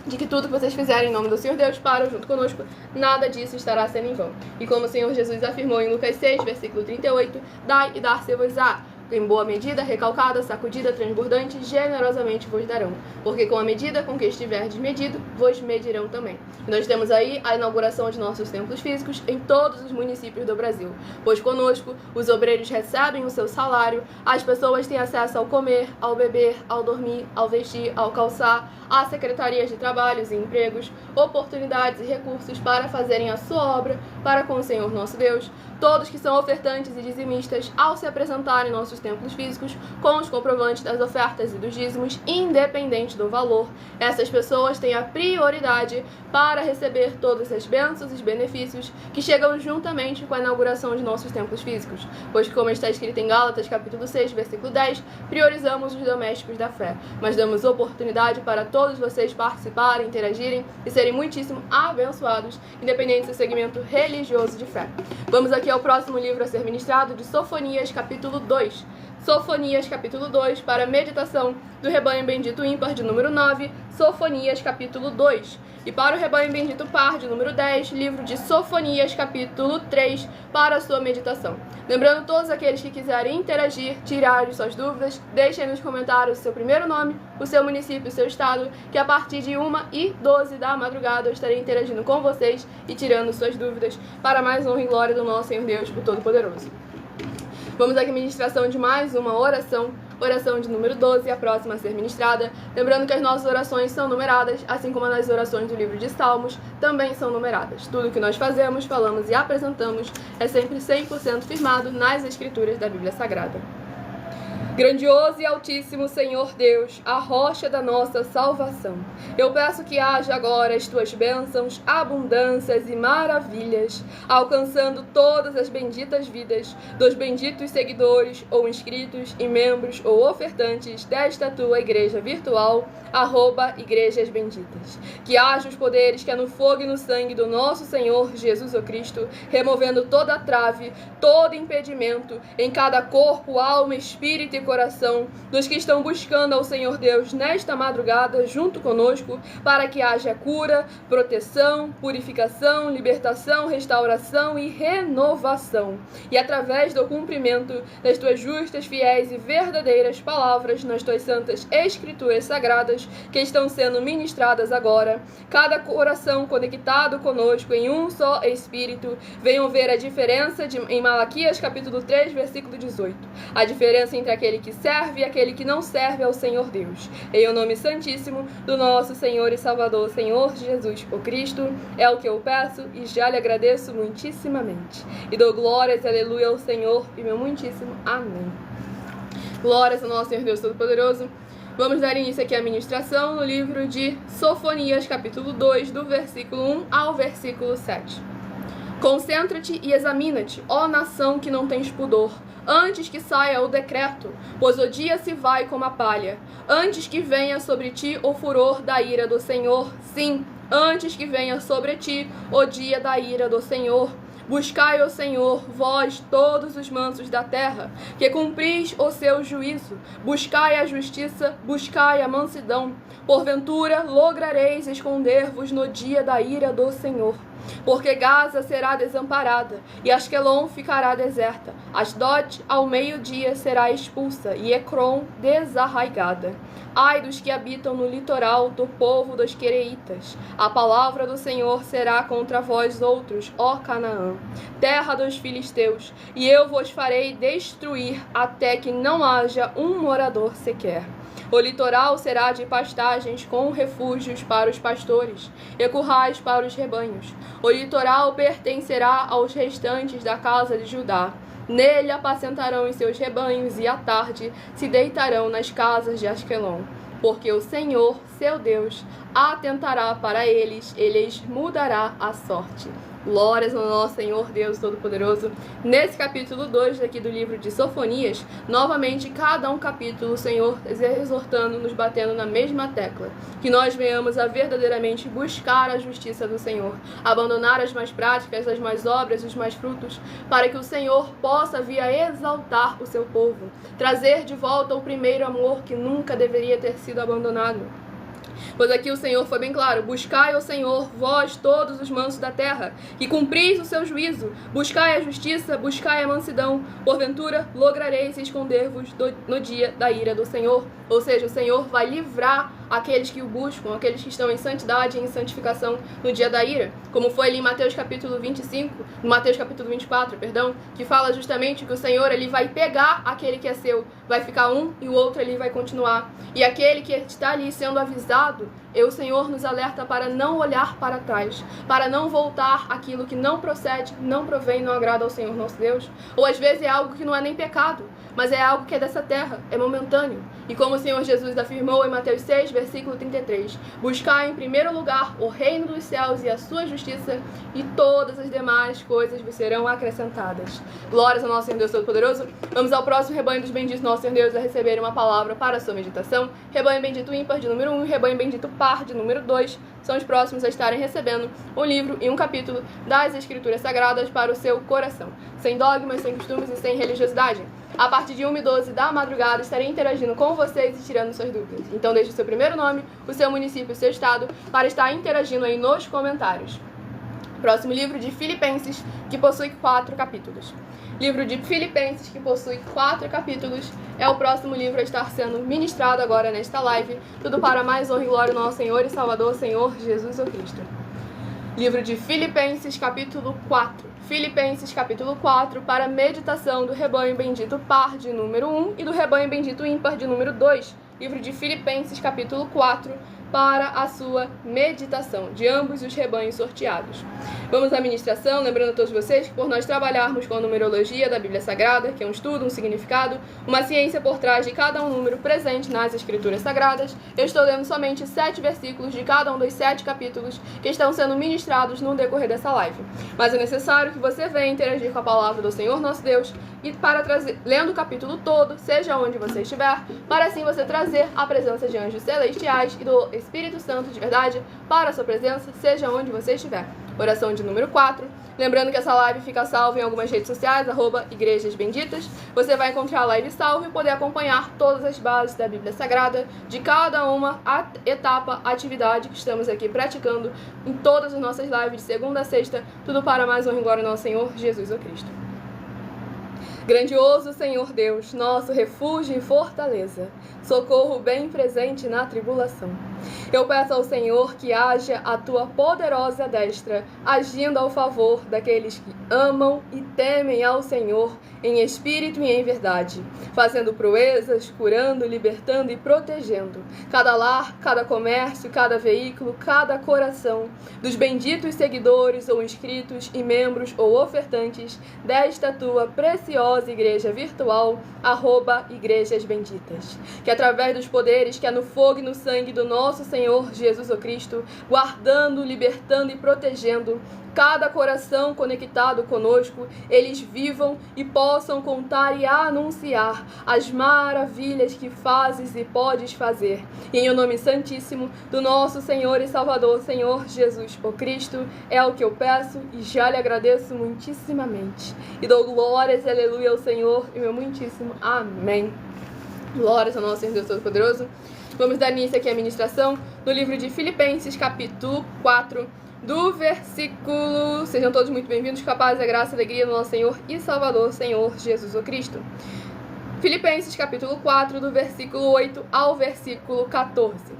[SPEAKER 1] de que tudo que vocês fizerem em nome do Senhor Deus para ou junto conosco, nada disso estará sendo em vão. E como o Senhor Jesus afirmou em Lucas 6, versículo 38, dai e dar-se-vos-á. Em boa medida, recalcada, sacudida, transbordante, generosamente vos darão. Porque com a medida com que estiverdes medido, vos medirão também. E nós temos aí a inauguração de nossos templos físicos em todos os municípios do Brasil. Pois conosco, os obreiros recebem o seu salário, as pessoas têm acesso ao comer, ao beber, ao dormir, ao vestir, ao calçar, às secretarias de trabalhos e empregos, oportunidades e recursos para fazerem a sua obra para com o Senhor nosso Deus. Todos que são ofertantes e dizimistas, ao se apresentarem em nossos templos físicos com os comprovantes das ofertas e dos dízimos, independente do valor, essas pessoas têm a prioridade para receber todas as bênçãos e benefícios que chegam juntamente com a inauguração de nossos templos físicos. Pois, como está escrito em Gálatas, capítulo 6, versículo 10, priorizamos os domésticos da fé, mas damos oportunidade para todos vocês participarem, interagirem e serem muitíssimo abençoados, independente do segmento religioso de fé. Vamos aqui ao próximo livro a ser ministrado, de Sofonias, capítulo 2. Sofonias, capítulo 2, para a meditação do rebanho bendito ímpar, de número 9, Sofonias, capítulo 2. E para o rebanho bendito par, de número 10, livro de Sofonias, capítulo 3, para a sua meditação. Lembrando, todos aqueles que quiserem interagir, tirar suas dúvidas, deixem nos comentários o seu primeiro nome, o seu município, o seu estado, que a partir de 1h12 da madrugada eu estarei interagindo com vocês e tirando suas dúvidas para mais honra e glória do nosso Senhor Deus, o Todo-Poderoso. Vamos aqui à ministração de mais uma oração de número 12, a próxima a ser ministrada. Lembrando que as nossas orações são numeradas, assim como as orações do livro de Salmos também são numeradas. Tudo que nós fazemos, falamos e apresentamos é sempre 100% firmado nas Escrituras da Bíblia Sagrada. Grandioso e altíssimo Senhor Deus, a rocha da nossa salvação, eu peço que haja agora as tuas bênçãos, abundâncias e maravilhas, alcançando todas as benditas vidas dos benditos seguidores ou inscritos e membros ou ofertantes desta tua igreja virtual, @Igrejas Benditas. Que haja os poderes que é no fogo e no sangue do nosso Senhor Jesus o Cristo, removendo toda a trave, todo impedimento em cada corpo, alma, espírito e coração dos que estão buscando ao Senhor Deus nesta madrugada junto conosco, para que haja cura, proteção, purificação, libertação, restauração e renovação. E através do cumprimento das tuas justas, fiéis e verdadeiras palavras nas tuas santas escrituras sagradas que estão sendo ministradas agora, cada coração conectado conosco em um só espírito, venham ver a diferença em Malaquias capítulo 3, versículo 18. A diferença entre aquele aquele que serve e aquele que não serve ao Senhor Deus. Em o nome santíssimo do nosso Senhor e Salvador, Senhor Jesus, o Cristo, é o que eu peço e já lhe agradeço muitíssimamente. E dou glórias e aleluia ao Senhor e meu muitíssimo amém. Glórias ao nosso Senhor Deus Todo-Poderoso. Vamos dar início aqui à ministração no livro de Sofonias, capítulo 2, do versículo 1 ao versículo 7. Concentra-te e examina-te, ó nação que não tens pudor, antes que saia o decreto, pois o dia se vai como a palha, antes que venha sobre ti o furor da ira do Senhor, sim, antes que venha sobre ti o dia da ira do Senhor. Buscai o Senhor, vós todos os mansos da terra, que cumpris o seu juízo. Buscai a justiça, buscai a mansidão. Porventura lograreis esconder-vos no dia da ira do Senhor. Porque Gaza será desamparada, e Asquelon ficará deserta. Asdod ao meio-dia será expulsa, e Ecrom desarraigada. Ai dos que habitam no litoral, do povo dos quereitas. A palavra do Senhor será contra vós outros, ó Canaã, terra dos filisteus, e eu vos farei destruir até que não haja um morador sequer. O litoral será de pastagens com refúgios para os pastores e currais para os rebanhos. O litoral pertencerá aos restantes da casa de Judá. Nele apacentarão os seus rebanhos e à tarde se deitarão nas casas de Asquelon. Porque o Senhor, seu Deus, atentará para eles, ele lhes mudará a sorte. Glórias ao nosso Senhor Deus Todo-Poderoso. Nesse capítulo 2 aqui do livro de Sofonias, novamente, cada um capítulo, o Senhor exortando, nos batendo na mesma tecla. Que nós venhamos a verdadeiramente buscar a justiça do Senhor, abandonar as más práticas, as más obras, os más frutos, para que o Senhor possa vir a exaltar o seu povo, trazer de volta o primeiro amor que nunca deveria ter sido abandonado. Pois aqui o Senhor foi bem claro: buscai ao Senhor, vós todos os mansos da terra, que cumpris o seu juízo, buscai a justiça, buscai a mansidão, porventura lograreis esconder-vos no dia da ira do Senhor. Ou seja, o Senhor vai livrar aqueles que o buscam, aqueles que estão em santidade e em santificação no dia da ira, como foi ali em Mateus capítulo 25, Mateus capítulo 24, que fala justamente que o Senhor ele vai pegar aquele que é seu, vai ficar um e o outro ele vai continuar, e aquele que está ali sendo avisado, o Senhor nos alerta para não olhar para trás, para não voltar aquilo que não procede, não provém, não agrada ao Senhor nosso Deus, ou às vezes é algo que não é nem pecado, mas é algo que é dessa terra, é momentâneo. E como o Senhor Jesus afirmou em Mateus 6, versículo 33, buscai em primeiro lugar o reino dos céus e a sua justiça, e todas as demais coisas vos serão acrescentadas. Glórias ao nosso Senhor Deus Todo-Poderoso. Vamos ao próximo rebanho dos benditos nosso Senhor Deus a receber uma palavra para a sua meditação. Rebanho bendito ímpar de número 1 e rebanho bendito par de número 2 são os próximos a estarem recebendo um livro e um capítulo das Escrituras Sagradas para o seu coração, sem dogmas, sem costumes e sem religiosidade. A partir de 1h12 da madrugada estarei interagindo com vocês e tirando suas dúvidas. Então deixe o seu primeiro nome, o seu município e o seu estado para estar interagindo aí nos comentários. Próximo livro de Filipenses, que possui 4 capítulos. Livro de Filipenses, que possui 4 capítulos, é o próximo livro a estar sendo ministrado agora nesta live. Tudo para mais honra e glória do nosso Senhor e Salvador, Senhor Jesus o Cristo. Livro de Filipenses, capítulo 4. Filipenses, capítulo 4, para a meditação do rebanho bendito par de número 1 e do rebanho bendito ímpar de número 2. Livro de Filipenses, capítulo 4, para a sua meditação de ambos os rebanhos sorteados. Vamos à ministração, lembrando a todos vocês que por nós trabalharmos com a numerologia da Bíblia Sagrada, que é um estudo, um significado, uma ciência por trás de cada um número presente nas Escrituras Sagradas, eu estou lendo somente 7 versículos de cada um dos 7 capítulos que estão sendo ministrados no decorrer dessa live. Mas é necessário que você venha interagir com a palavra do Senhor nosso Deus e para trazer, lendo o capítulo todo, seja onde você estiver, para assim você trazer a presença de anjos celestiais e do Espírito Santo de verdade para a sua presença, seja onde você estiver. Oração de número 4. Lembrando que essa live fica salva em algumas redes sociais, @Igrejas Benditas. Você vai encontrar a live salva e poder acompanhar todas as bases da Bíblia Sagrada, de cada uma etapa, atividade que estamos aqui praticando em todas as nossas lives, de segunda a sexta, tudo para mais honra e glória ao nosso Senhor Jesus o Cristo. Grandioso Senhor Deus, nosso refúgio e fortaleza, socorro bem presente na tribulação. Eu peço ao Senhor que haja a tua poderosa destra, agindo ao favor daqueles que amam e temem ao Senhor em espírito e em verdade, fazendo proezas, curando, libertando e protegendo cada lar, cada comércio, cada veículo, cada coração, dos benditos seguidores ou inscritos e membros ou ofertantes desta tua preciosa igreja virtual, @Igrejas Benditas. Que através dos poderes que há no fogo e no sangue do nosso Senhor Jesus Cristo, guardando, libertando e protegendo cada coração conectado conosco, eles vivam e possam contar e anunciar as maravilhas que fazes e podes fazer. E em o nome santíssimo do nosso Senhor e Salvador, Senhor Jesus o Cristo, é o que eu peço e já lhe agradeço muitíssimamente. E dou glórias e aleluia ao Senhor e meu muitíssimo amém. Glórias ao nosso Senhor Deus Todo-Poderoso. Vamos dar início aqui à ministração no livro de Filipenses, capítulo 4, do versículo... Sejam todos muito bem-vindos, com a paz, a graça e a alegria do nosso Senhor e Salvador, Senhor Jesus o Cristo. Filipenses, capítulo 4, do versículo 8 ao versículo 14.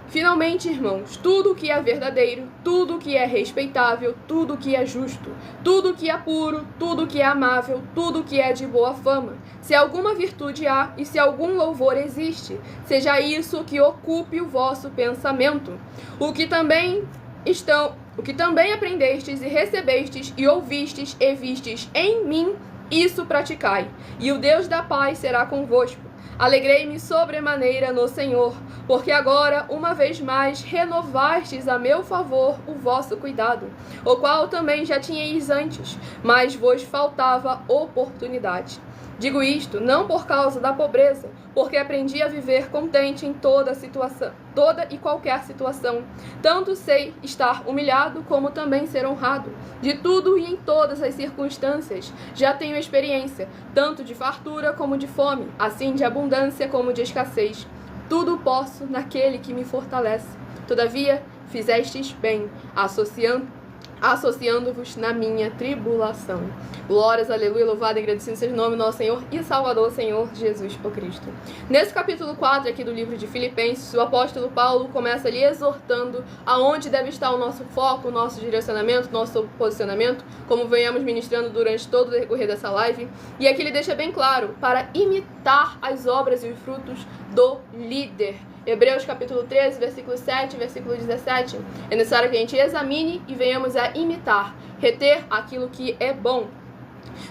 [SPEAKER 1] Finalmente, irmãos, tudo o que é verdadeiro, tudo o que é respeitável, tudo o que é justo, tudo o que é puro, tudo o que é amável, tudo o que é de boa fama, se alguma virtude há e se algum louvor existe, seja isso que ocupe o vosso pensamento. O que também aprendestes e recebestes e ouvistes e vistes em mim, isso praticai, e o Deus da paz será convosco. Alegrei-me sobremaneira no Senhor, porque agora, uma vez mais, renovastes a meu favor o vosso cuidado, o qual também já tinhais antes, mas vos faltava oportunidade. Digo isto não por causa da pobreza, porque aprendi a viver contente em toda e qualquer situação. Tanto sei estar humilhado como também ser honrado. De tudo e em todas as circunstâncias já tenho experiência, tanto de fartura como de fome, assim de abundância como de escassez. Tudo posso naquele que me fortalece. Todavia, fizestes bem, associando-vos na minha tribulação. Glórias, aleluia, louvado e agradecido seja o nome do nosso Senhor e Salvador, Senhor Jesus o Cristo. Nesse capítulo 4 aqui do livro de Filipenses, o apóstolo Paulo começa ali exortando aonde deve estar o nosso foco, o nosso direcionamento, o nosso posicionamento, como venhamos ministrando durante todo o decorrer dessa live. E aqui ele deixa bem claro, para imitar as obras e os frutos do líder. Hebreus capítulo 13, versículo 7, versículo 17. É necessário que a gente examine e venhamos a imitar, reter aquilo que é bom.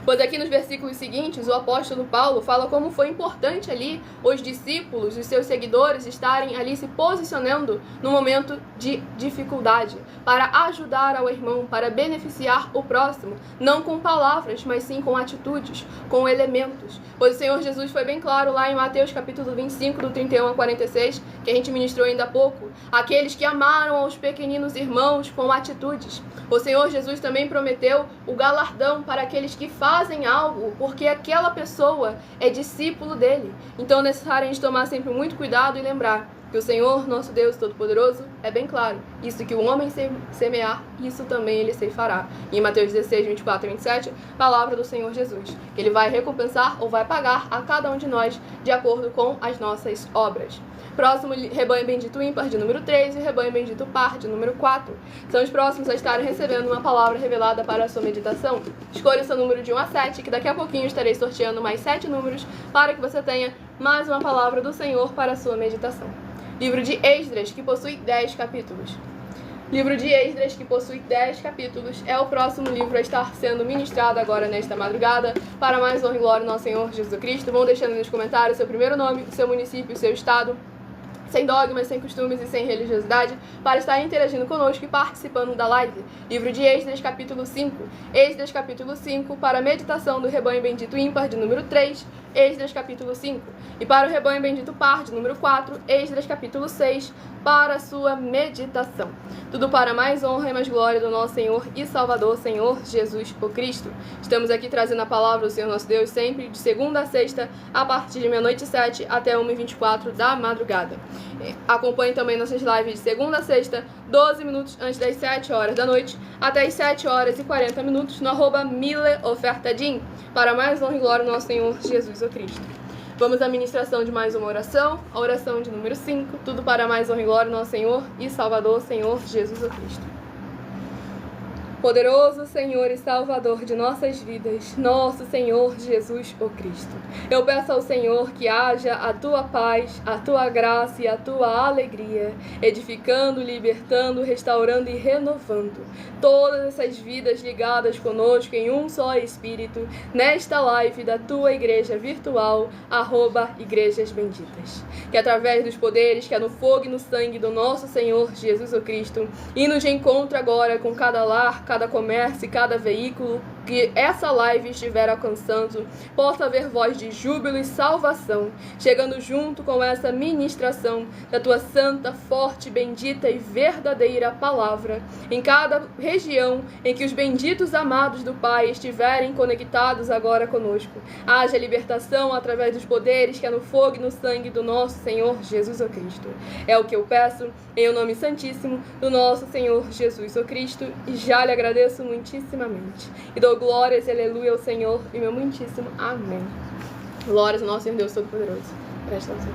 [SPEAKER 1] Pois aqui nos versículos seguintes, o apóstolo Paulo fala como foi importante ali os discípulos, os seus seguidores, estarem ali se posicionando no momento de dificuldade, para ajudar ao irmão, para beneficiar o próximo, não com palavras, mas sim com atitudes, com elementos. Pois o Senhor Jesus foi bem claro lá em Mateus capítulo 25, do 31 a 46, que a gente ministrou ainda há pouco, aqueles que amaram aos pequeninos irmãos com atitudes. O Senhor Jesus também prometeu o galardão para aqueles que fazem algo porque aquela pessoa é discípulo dele. Então é necessário a gente tomar sempre muito cuidado e lembrar que o Senhor, nosso Deus Todo-Poderoso, é bem claro. Isso que o homem semear, isso também ele ceifará. E em Mateus 16, 24 e 27, palavra do Senhor Jesus, que ele vai recompensar ou vai pagar a cada um de nós de acordo com as nossas obras. Próximo, rebanho bendito ímpar, de número 3, e rebanho bendito par, de número 4. São os próximos a estarem recebendo uma palavra revelada para a sua meditação. Escolha o seu número de 1 a 7, que daqui a pouquinho estarei sorteando mais 7 números para que você tenha mais uma palavra do Senhor para a sua meditação. Livro de Esdras, que possui 10 capítulos. Livro de Esdras, que possui 10 capítulos, é o próximo livro a estar sendo ministrado agora nesta madrugada. Para mais honra e glória do nosso Senhor Jesus Cristo, vão deixando nos comentários seu primeiro nome, o seu município, o seu estado, sem dogmas, sem costumes e sem religiosidade, para estar interagindo conosco e participando da live. Livro de Esdras, capítulo 5. Esdras, capítulo 5, para a meditação do rebanho bendito ímpar, de número 3, Esdras, capítulo 5. E para o rebanho bendito par, de número 4, Esdras, capítulo 6, para a sua meditação. Tudo para mais honra e mais glória do nosso Senhor e Salvador, Senhor Jesus o Cristo. Estamos aqui trazendo a palavra do Senhor nosso Deus, sempre de segunda a sexta, a partir de 00h07 até 1h24 da madrugada. Acompanhe também nossas lives de segunda a sexta, 12 minutos antes das 7 horas da noite, até as 7 horas e 40 minutos no @mileofertadim, para mais honra e glória do nosso Senhor Jesus o Cristo. Vamos à ministração de mais uma oração, a oração de número 5, tudo para mais honra e glória do nosso Senhor e Salvador, Senhor Jesus o Cristo. Poderoso Senhor e Salvador de nossas vidas, nosso Senhor Jesus o Cristo. Eu peço ao Senhor que haja a tua paz, a tua graça e a tua alegria, edificando, libertando, restaurando e renovando todas essas vidas ligadas conosco em um só Espírito, nesta live da tua igreja virtual, @Igrejas Benditas. Que através dos poderes que há no fogo e no sangue do nosso Senhor Jesus o Cristo, indo de encontro agora com cada lar, cada comércio e cada veículo que essa live estiver alcançando, possa haver voz de júbilo e salvação, chegando junto com essa ministração da tua santa, forte, bendita e verdadeira palavra, em cada região em que os benditos amados do Pai estiverem conectados agora conosco. Haja libertação através dos poderes que há no fogo e no sangue do nosso Senhor Jesus o Cristo. É o que eu peço em o nome santíssimo do nosso Senhor Jesus o Cristo, e já lhe agradeço muitíssimamente. E dou glórias e aleluia ao Senhor e meu muitíssimo amém. Glórias ao nosso Senhor Deus Todo-Poderoso. Presta atenção.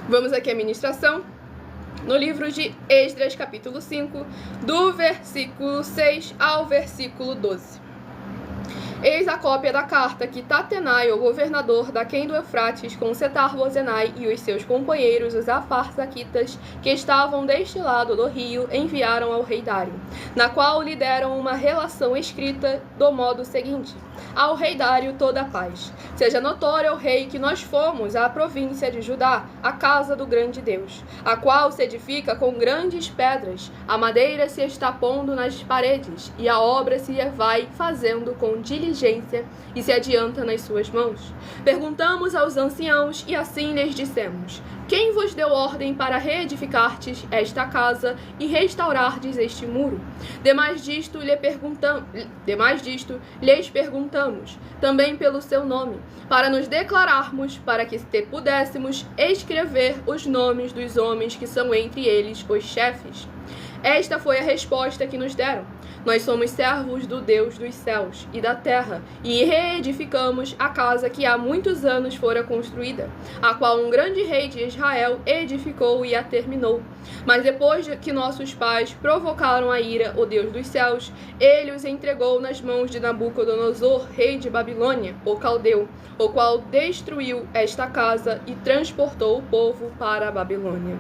[SPEAKER 1] Vamos aqui à ministração no livro de Esdras, capítulo 5, do versículo 6 ao versículo 12. Eis a cópia da carta que Tatenai, o governador daquém do Eufrates, com Setar-Bozenai e os seus companheiros, os Afarsaquitas, que estavam deste lado do rio, enviaram ao rei Dário, na qual lhe deram uma relação escrita do modo seguinte: ao rei Dário toda a paz. Seja notório ao rei que nós fomos à província de Judá, a casa do grande Deus, a qual se edifica com grandes pedras, a madeira se está pondo nas paredes, e a obra se vai fazendo com diligência e se adianta nas suas mãos. Perguntamos aos anciãos, e assim lhes dissemos: quem vos deu ordem para reedificardes esta casa e restaurardes este muro? Demais disto, lhes perguntamos, também pelo seu nome, para nos declararmos, para que pudéssemos escrever os nomes dos homens que são entre eles os chefes. Esta foi a resposta que nos deram: nós somos servos do Deus dos céus e da terra, e reedificamos a casa que há muitos anos fora construída, a qual um grande rei de Israel edificou e a terminou. Mas depois que nossos pais provocaram a ira, o Deus dos céus, ele os entregou nas mãos de Nabucodonosor, rei de Babilônia, o caldeu, o qual destruiu esta casa e transportou o povo para a Babilônia.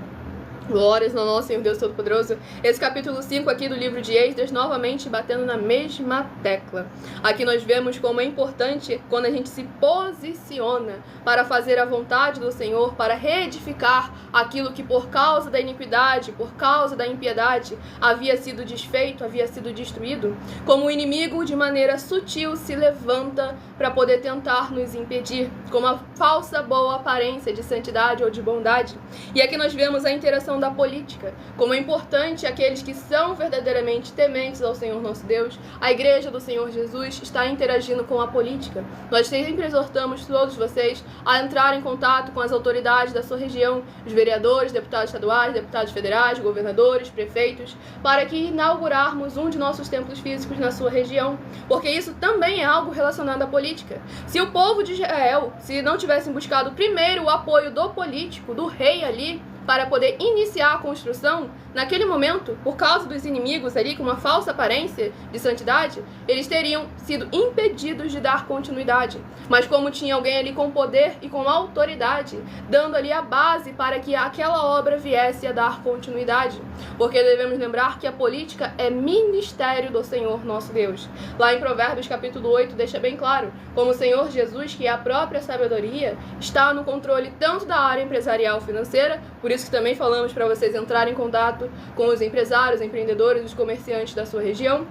[SPEAKER 1] Glórias ao nosso Senhor Deus Todo-Poderoso. Esse capítulo 5 aqui do livro de Esdras, novamente batendo na mesma tecla. Aqui nós vemos como é importante quando a gente se posiciona para fazer a vontade do Senhor, para reedificar aquilo que por causa da iniquidade, por causa da impiedade, havia sido desfeito, havia sido destruído. Como o inimigo de maneira sutil se levanta para poder tentar nos impedir, com uma falsa boa aparência de santidade ou de bondade. E aqui nós vemos a interação da política, como é importante aqueles que são verdadeiramente tementes ao Senhor nosso Deus. A igreja do Senhor Jesus está interagindo com a política. Nós sempre exortamos todos vocês a entrar em contato com as autoridades da sua região, os vereadores, deputados estaduais, deputados federais, governadores, prefeitos, para que inaugurarmos um de nossos templos físicos na sua região, porque isso também é algo relacionado à política. Se o povo de Israel, se não tivessem buscado primeiro o apoio do político, do rei ali, para poder iniciar a construção, naquele momento, por causa dos inimigos ali, com uma falsa aparência de santidade, eles teriam sido impedidos de dar continuidade. Mas como tinha alguém ali com poder e com autoridade, dando ali a base para que aquela obra viesse a dar continuidade. Porque devemos lembrar que a política é ministério do Senhor nosso Deus. Lá em Provérbios capítulo 8 deixa bem claro como o Senhor Jesus, que é a própria sabedoria, está no controle tanto da área empresarial financeira, por isso que também falamos para vocês entrarem em contato com os empresários, empreendedores, os comerciantes da sua região,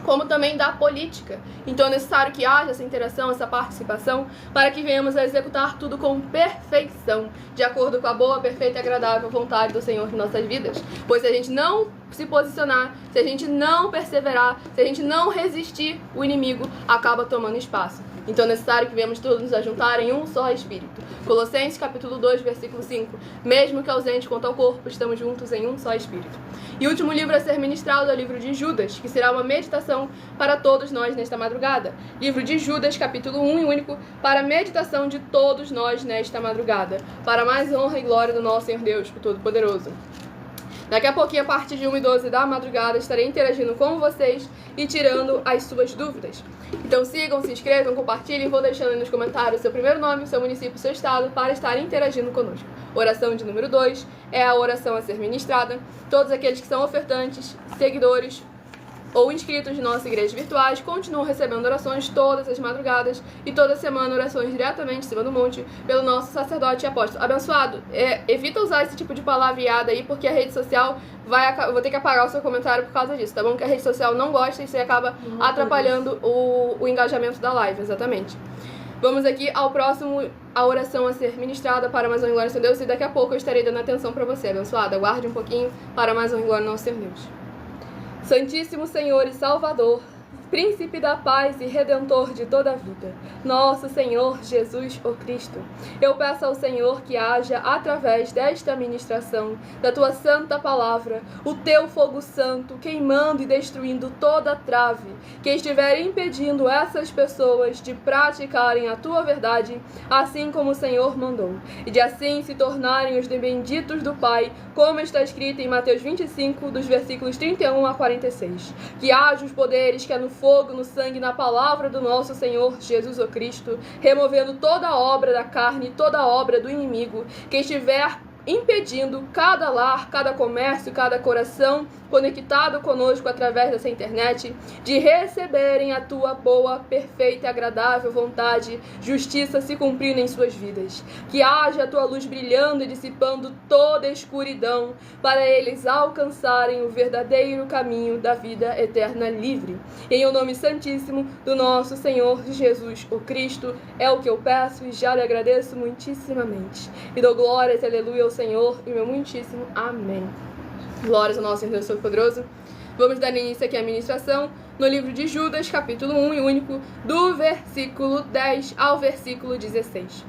[SPEAKER 1] como também da política. Então é necessário que haja essa interação, essa participação, para que venhamos a executar tudo com perfeição, de acordo com a boa, perfeita e agradável vontade do Senhor em nossas vidas. Pois se a gente não se posicionar, se a gente não perseverar, se a gente não resistir, o inimigo acaba tomando espaço. Então é necessário que venhamos todos nos ajuntar em um só Espírito. Colossenses capítulo 2, versículo 5. Mesmo que ausente quanto ao corpo, estamos juntos em um só Espírito. E o último livro a ser ministrado é o livro de Judas, que será uma meditação para todos nós nesta madrugada. Livro de Judas, capítulo 1 e único, para a meditação de todos nós nesta madrugada. Para mais honra e glória do nosso Senhor Deus, o Todo-Poderoso. Daqui a pouquinho, a partir de 1h12 da madrugada, estarei interagindo com vocês e tirando as suas dúvidas. Então sigam, se inscrevam, compartilhem, vou deixando aí nos comentários seu primeiro nome, seu município, seu estado, para estar interagindo conosco. Oração de número 2 é a oração a ser ministrada. Todos aqueles que são ofertantes, seguidores ou inscritos de nossas igrejas virtuais continuam recebendo orações todas as madrugadas e toda semana orações diretamente em cima do monte pelo nosso sacerdote e apóstolo abençoado. Evita usar esse tipo de palavreada aí, porque a rede social eu vou ter que apagar o seu comentário por causa disso, tá bom? Que a rede social não gosta e isso acaba atrapalhando o engajamento da live, exatamente. Vamos aqui ao próximo, a oração a ser ministrada para mais uma glória ao Deus, e daqui a pouco eu estarei dando atenção para você, abençoado. Aguarde um pouquinho para mais uma glória ao nosso Deus. Santíssimo Senhor e Salvador, Príncipe da paz e Redentor de toda a vida, nosso Senhor Jesus, o Cristo, eu peço ao Senhor que haja, através desta ministração, da Tua santa palavra, o Teu fogo santo, queimando e destruindo toda trave que estiver impedindo essas pessoas de praticarem a Tua verdade, assim como o Senhor mandou, e de assim se tornarem os benditos do Pai, como está escrito em Mateus 25, dos versículos 31 a 46. Que haja os poderes que é no fogo, no sangue, na palavra do nosso Senhor Jesus o Cristo, removendo toda a obra da carne, toda a obra do inimigo, que estiver impedindo cada lar, cada comércio, cada coração conectado conosco através dessa internet, de receberem a Tua boa, perfeita e agradável vontade, justiça se cumprindo em suas vidas. Que haja a Tua luz brilhando e dissipando toda a escuridão, para eles alcançarem o verdadeiro caminho da vida eterna livre. Em o nome santíssimo do nosso Senhor Jesus, o Cristo, é o que eu peço e já lhe agradeço muitíssimamente. E dou glórias, aleluia, ao Senhor e meu muitíssimo amém. Glórias ao nosso Senhor Deus Todo-Poderoso. Vamos dar início aqui à ministração no livro de Judas, capítulo 1 e único, do versículo 10 ao versículo 16.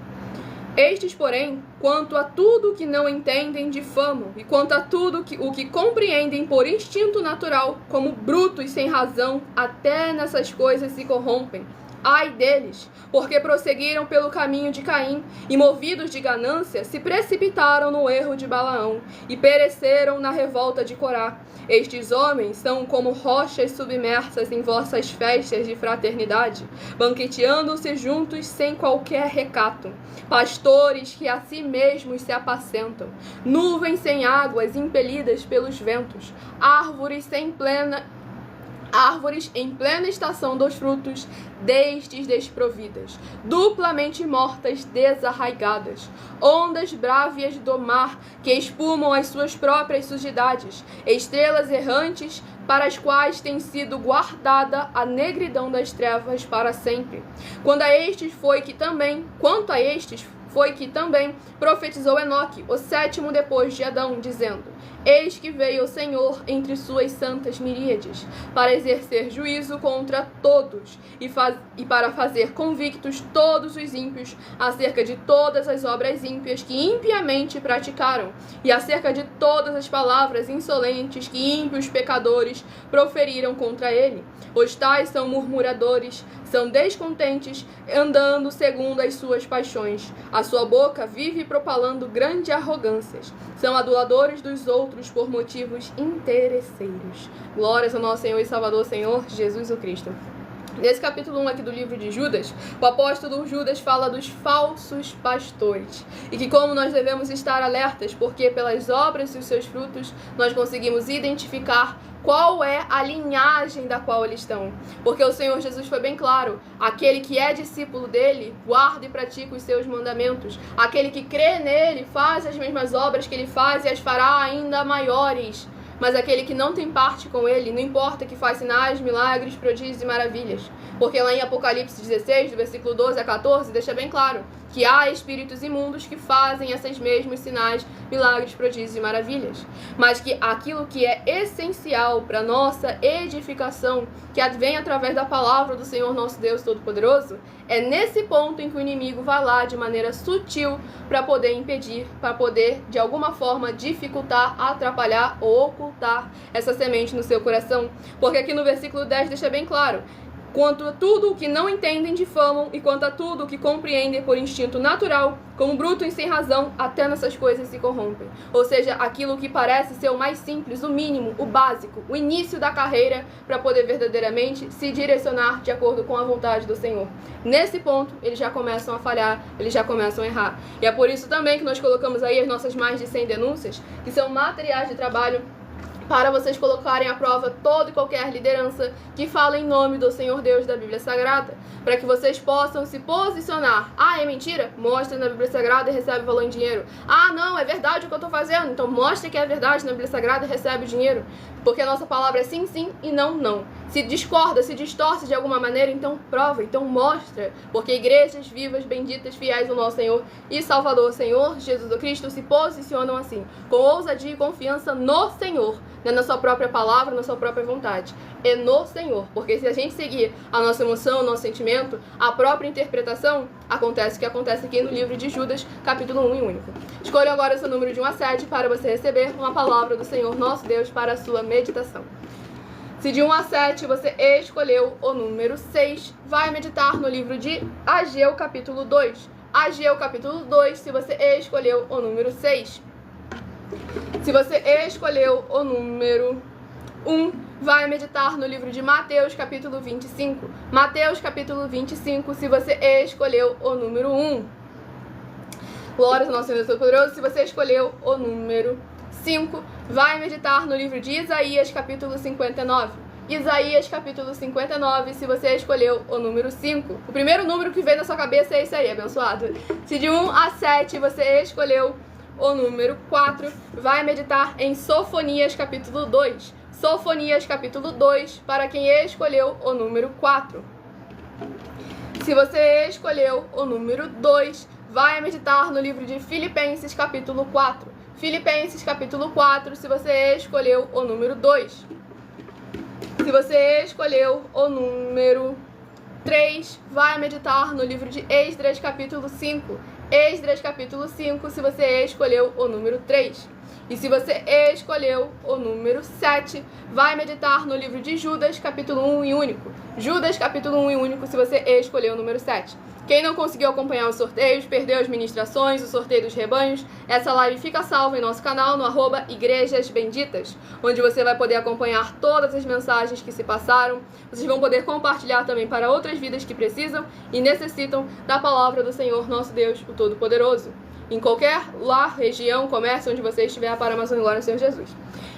[SPEAKER 1] Estes, porém, quanto a tudo que não entendem, difamam, e quanto a tudo o que compreendem por instinto natural, como brutos sem razão, até nessas coisas se corrompem. Ai deles, porque prosseguiram pelo caminho de Caim, e movidos de ganância, se precipitaram no erro de Balaão, e pereceram na revolta de Corá. Estes homens são como rochas submersas em vossas festas de fraternidade, banqueteando-se juntos sem qualquer recato, pastores que a si mesmos se apacentam, nuvens sem águas impelidas pelos ventos, árvores em plena estação dos frutos, destes desprovidas, duplamente mortas, desarraigadas, ondas brávias do mar, que espumam as suas próprias sujidades, estrelas errantes, para as quais tem sido guardada a negridão das trevas para sempre. Quanto a estes foi que também profetizou Enoque, o sétimo depois de Adão, dizendo: Eis que veio o Senhor entre suas santas miríades, para exercer juízo contra todos, e para fazer convictos todos os ímpios, acerca de todas as obras ímpias que impiamente praticaram, e acerca de todas as palavras insolentes que ímpios pecadores proferiram contra ele. Os tais são murmuradores, são descontentes, andando segundo as suas paixões. A sua boca vive propalando grandes arrogâncias. São aduladores dos outros por motivos interesseiros. Glórias ao nosso Senhor e Salvador, Senhor Jesus o Cristo. Nesse capítulo 1 aqui do livro de Judas, o apóstolo Judas fala dos falsos pastores. E que como nós devemos estar alertas, porque pelas obras e os seus frutos nós conseguimos identificar qual é a linhagem da qual eles estão. Porque o Senhor Jesus foi bem claro: aquele que é discípulo dele, guarda e pratica os seus mandamentos. Aquele que crê nele, faz as mesmas obras que ele faz e as fará ainda maiores. Mas aquele que não tem parte com ele, não importa que faz sinais, milagres, prodígios e maravilhas. Porque lá em Apocalipse 16, do versículo 12 a 14, deixa bem claro que há espíritos imundos que fazem esses mesmos sinais, milagres, prodígios e maravilhas. Mas que aquilo que é essencial para nossa edificação, que vem através da palavra do Senhor nosso Deus Todo-Poderoso, é nesse ponto em que o inimigo vai lá de maneira sutil para poder impedir, para poder, de alguma forma, dificultar, atrapalhar ou ocultar essa semente no seu coração. Porque aqui no versículo 10 deixa bem claro: quanto a tudo o que não entendem difamam, e quanto a tudo o que compreendem por instinto natural, como bruto e sem razão, até nessas coisas se corrompem. Ou seja, aquilo que parece ser o mais simples, o mínimo, o básico, o início da carreira, para poder verdadeiramente se direcionar de acordo com a vontade do Senhor. Nesse ponto, eles já começam a falhar, eles já começam a errar. E é por isso também que nós colocamos aí as nossas mais de 100 denúncias, que são materiais de trabalho para vocês colocarem à prova toda e qualquer liderança que fala em nome do Senhor Deus da Bíblia Sagrada, para que vocês possam se posicionar. Ah, é mentira? Mostra na Bíblia Sagrada e recebe valor em dinheiro. Ah, não, é verdade o que eu estou fazendo. Então mostre que é verdade na Bíblia Sagrada e recebe o dinheiro. Porque a nossa palavra é sim, sim e não, não. Se discorda, se distorce de alguma maneira, então prova, então mostra. Porque igrejas vivas, benditas, fiéis ao nosso Senhor e Salvador, Senhor Jesus Cristo, se posicionam assim, com ousadia e confiança no Senhor, não é na sua própria palavra, na sua própria vontade. É no Senhor. Porque se a gente seguir a nossa emoção, o nosso sentimento, a própria interpretação, acontece o que acontece aqui no livro de Judas, capítulo 1 e único. Escolha agora o seu número de 1 a 7 para você receber uma palavra do Senhor nosso Deus para a sua meditação. Se de 1 a 7 você escolheu o número 6, vai meditar no livro de Ageu, capítulo 2. Ageu, capítulo 2, se você escolheu o número 6. Se você escolheu o número 1, vai meditar no livro de Mateus, capítulo 25. Mateus, capítulo 25, se você escolheu o número 1. Glória ao nosso Senhor Todo-Poderoso. Se você escolheu o número 5, vai meditar no livro de Isaías, capítulo 59. Isaías, capítulo 59, se você escolheu o número 5. O primeiro número que vem na sua cabeça é esse aí, abençoado. Se de 1 a 7 você escolheu o número 4, vai meditar em Sofonias, capítulo 2. Sofonias, capítulo 2, para quem escolheu o número 4. Se você escolheu o número 2, vai meditar no livro de Filipenses, capítulo 4. Filipenses, capítulo 4, se você escolheu o número 2. Se você escolheu o número 3, vai meditar no livro de Esdras, capítulo 5. Esdras, capítulo 5, se você escolheu o número 3. E se você escolheu o número 7, vai meditar no livro de Judas, capítulo 1 e único. Judas, capítulo 1 e único, se você escolheu o número 7. Quem não conseguiu acompanhar os sorteios, perdeu as ministrações, o sorteio dos rebanhos, essa live fica salva em nosso canal no @igrejasbenditas, onde você vai poder acompanhar todas as mensagens que se passaram. Vocês vão poder compartilhar também para outras vidas que precisam e necessitam da palavra do Senhor nosso Deus, o Todo-Poderoso. Em qualquer lar, região, comércio, onde você estiver, para a Amazon e glória ao Senhor Jesus.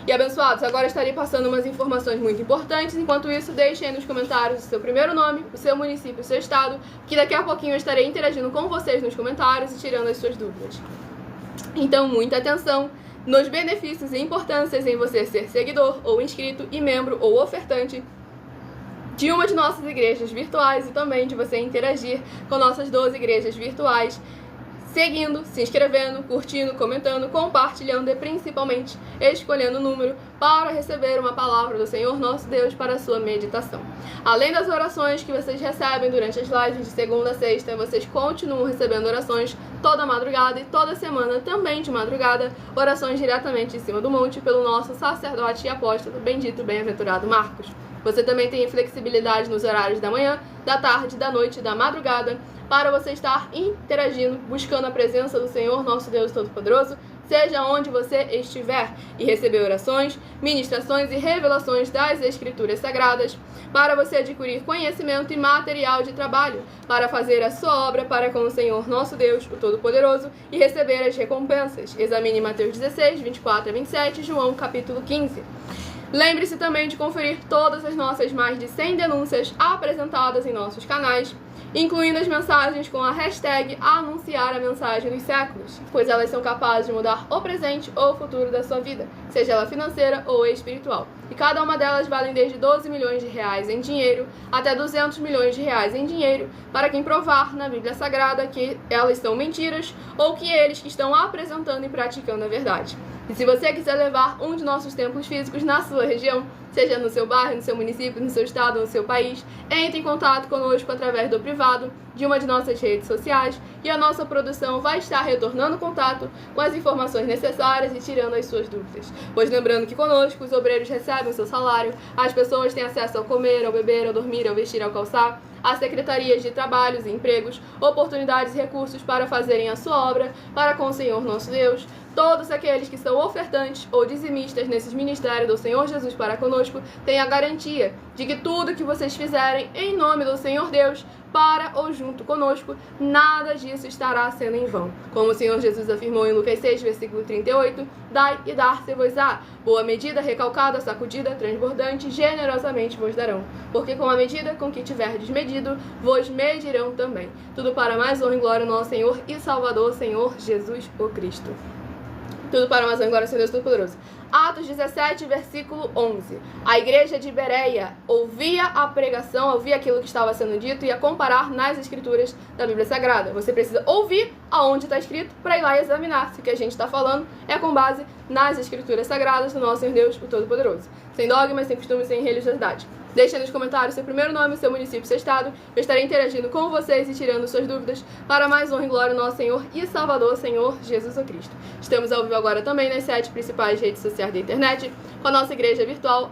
[SPEAKER 1] E abençoados, agora estarei passando umas informações muito importantes. Enquanto isso, deixem aí nos comentários o seu primeiro nome, o seu município, o seu estado, que daqui a pouquinho eu estarei interagindo com vocês nos comentários e tirando as suas dúvidas. Então, muita atenção nos benefícios e importâncias em você ser seguidor ou inscrito e membro ou ofertante de uma de nossas igrejas virtuais e também de você interagir com nossas 12 igrejas virtuais, seguindo, se inscrevendo, curtindo, comentando, compartilhando e principalmente escolhendo o número para receber uma palavra do Senhor nosso Deus para a sua meditação. Além das orações que vocês recebem durante as lives de segunda a sexta, vocês continuam recebendo orações toda madrugada e toda semana também de madrugada, orações diretamente em cima do monte pelo nosso sacerdote e apóstolo bendito, bem-aventurado Marcos. Você também tem flexibilidade nos horários da manhã, da tarde, da noite e da madrugada, para você estar interagindo, buscando a presença do Senhor, nosso Deus Todo-Poderoso, seja onde você estiver, e receber orações, ministrações e revelações das Escrituras Sagradas, para você adquirir conhecimento e material de trabalho, para fazer a sua obra para com o Senhor, nosso Deus, o Todo-Poderoso, e receber as recompensas. Examine Mateus 16, 24 a 27, João capítulo 15. Lembre-se também de conferir todas as nossas mais de 100 denúncias apresentadas em nossos canais, incluindo as mensagens com a hashtag Anunciar a Mensagem dos Séculos, pois elas são capazes de mudar o presente ou o futuro da sua vida, seja ela financeira ou espiritual. e cada uma delas valem desde 12 milhões de reais em dinheiro até 200 milhões de reais em dinheiro, para quem provar na Bíblia Sagrada que elas são mentiras ou que eles estão apresentando e praticando a verdade. E se você quiser levar um de nossos templos físicos na sua região, seja no seu bairro, no seu município, no seu estado, no seu país, entre em contato conosco através do privado de uma de nossas redes sociais e a nossa produção vai estar retornando contato com as informações necessárias e tirando as suas dúvidas. Pois lembrando que conosco os obreiros recebem o seu salário, as pessoas têm acesso ao comer, ao beber, ao dormir, ao vestir, ao calçar, as secretarias de trabalhos e empregos, oportunidades e recursos para fazerem a sua obra para com o Senhor nosso Deus. Todos aqueles que são ofertantes ou dizimistas nesses ministérios do Senhor Jesus para conosco têm a garantia de que tudo que vocês fizerem em nome do Senhor Deus, para ou junto conosco, nada disso estará sendo em vão. Como o Senhor Jesus afirmou em Lucas 6, versículo 38, dai e dar-se-vos-á. Boa medida, recalcada, sacudida, transbordante, generosamente vos darão. Porque com a medida com que tiverdes medido, vos medirão também. Tudo para mais honra e glória ao nosso Senhor e Salvador, Senhor Jesus o Cristo. Tudo para mais honra e glória ao Senhor Deus Todo-Poderoso. Atos 17, versículo 11. A igreja de Bereia ouvia a pregação, ouvia aquilo que estava sendo dito e ia comparar nas escrituras da Bíblia Sagrada. Você precisa ouvir aonde está escrito para ir lá e examinar se o que a gente está falando é com base nas escrituras sagradas do nosso Senhor Deus, o Todo-Poderoso. Sem dogmas, sem costumes, sem religiosidade. Deixe nos comentários seu primeiro nome, seu município, seu estado. Eu estarei interagindo com vocês e tirando suas dúvidas para mais honra e glória ao nosso Senhor e Salvador, Senhor Jesus o Cristo. Estamos ao vivo agora também nas 7 principais redes sociais da internet, com a nossa igreja virtual,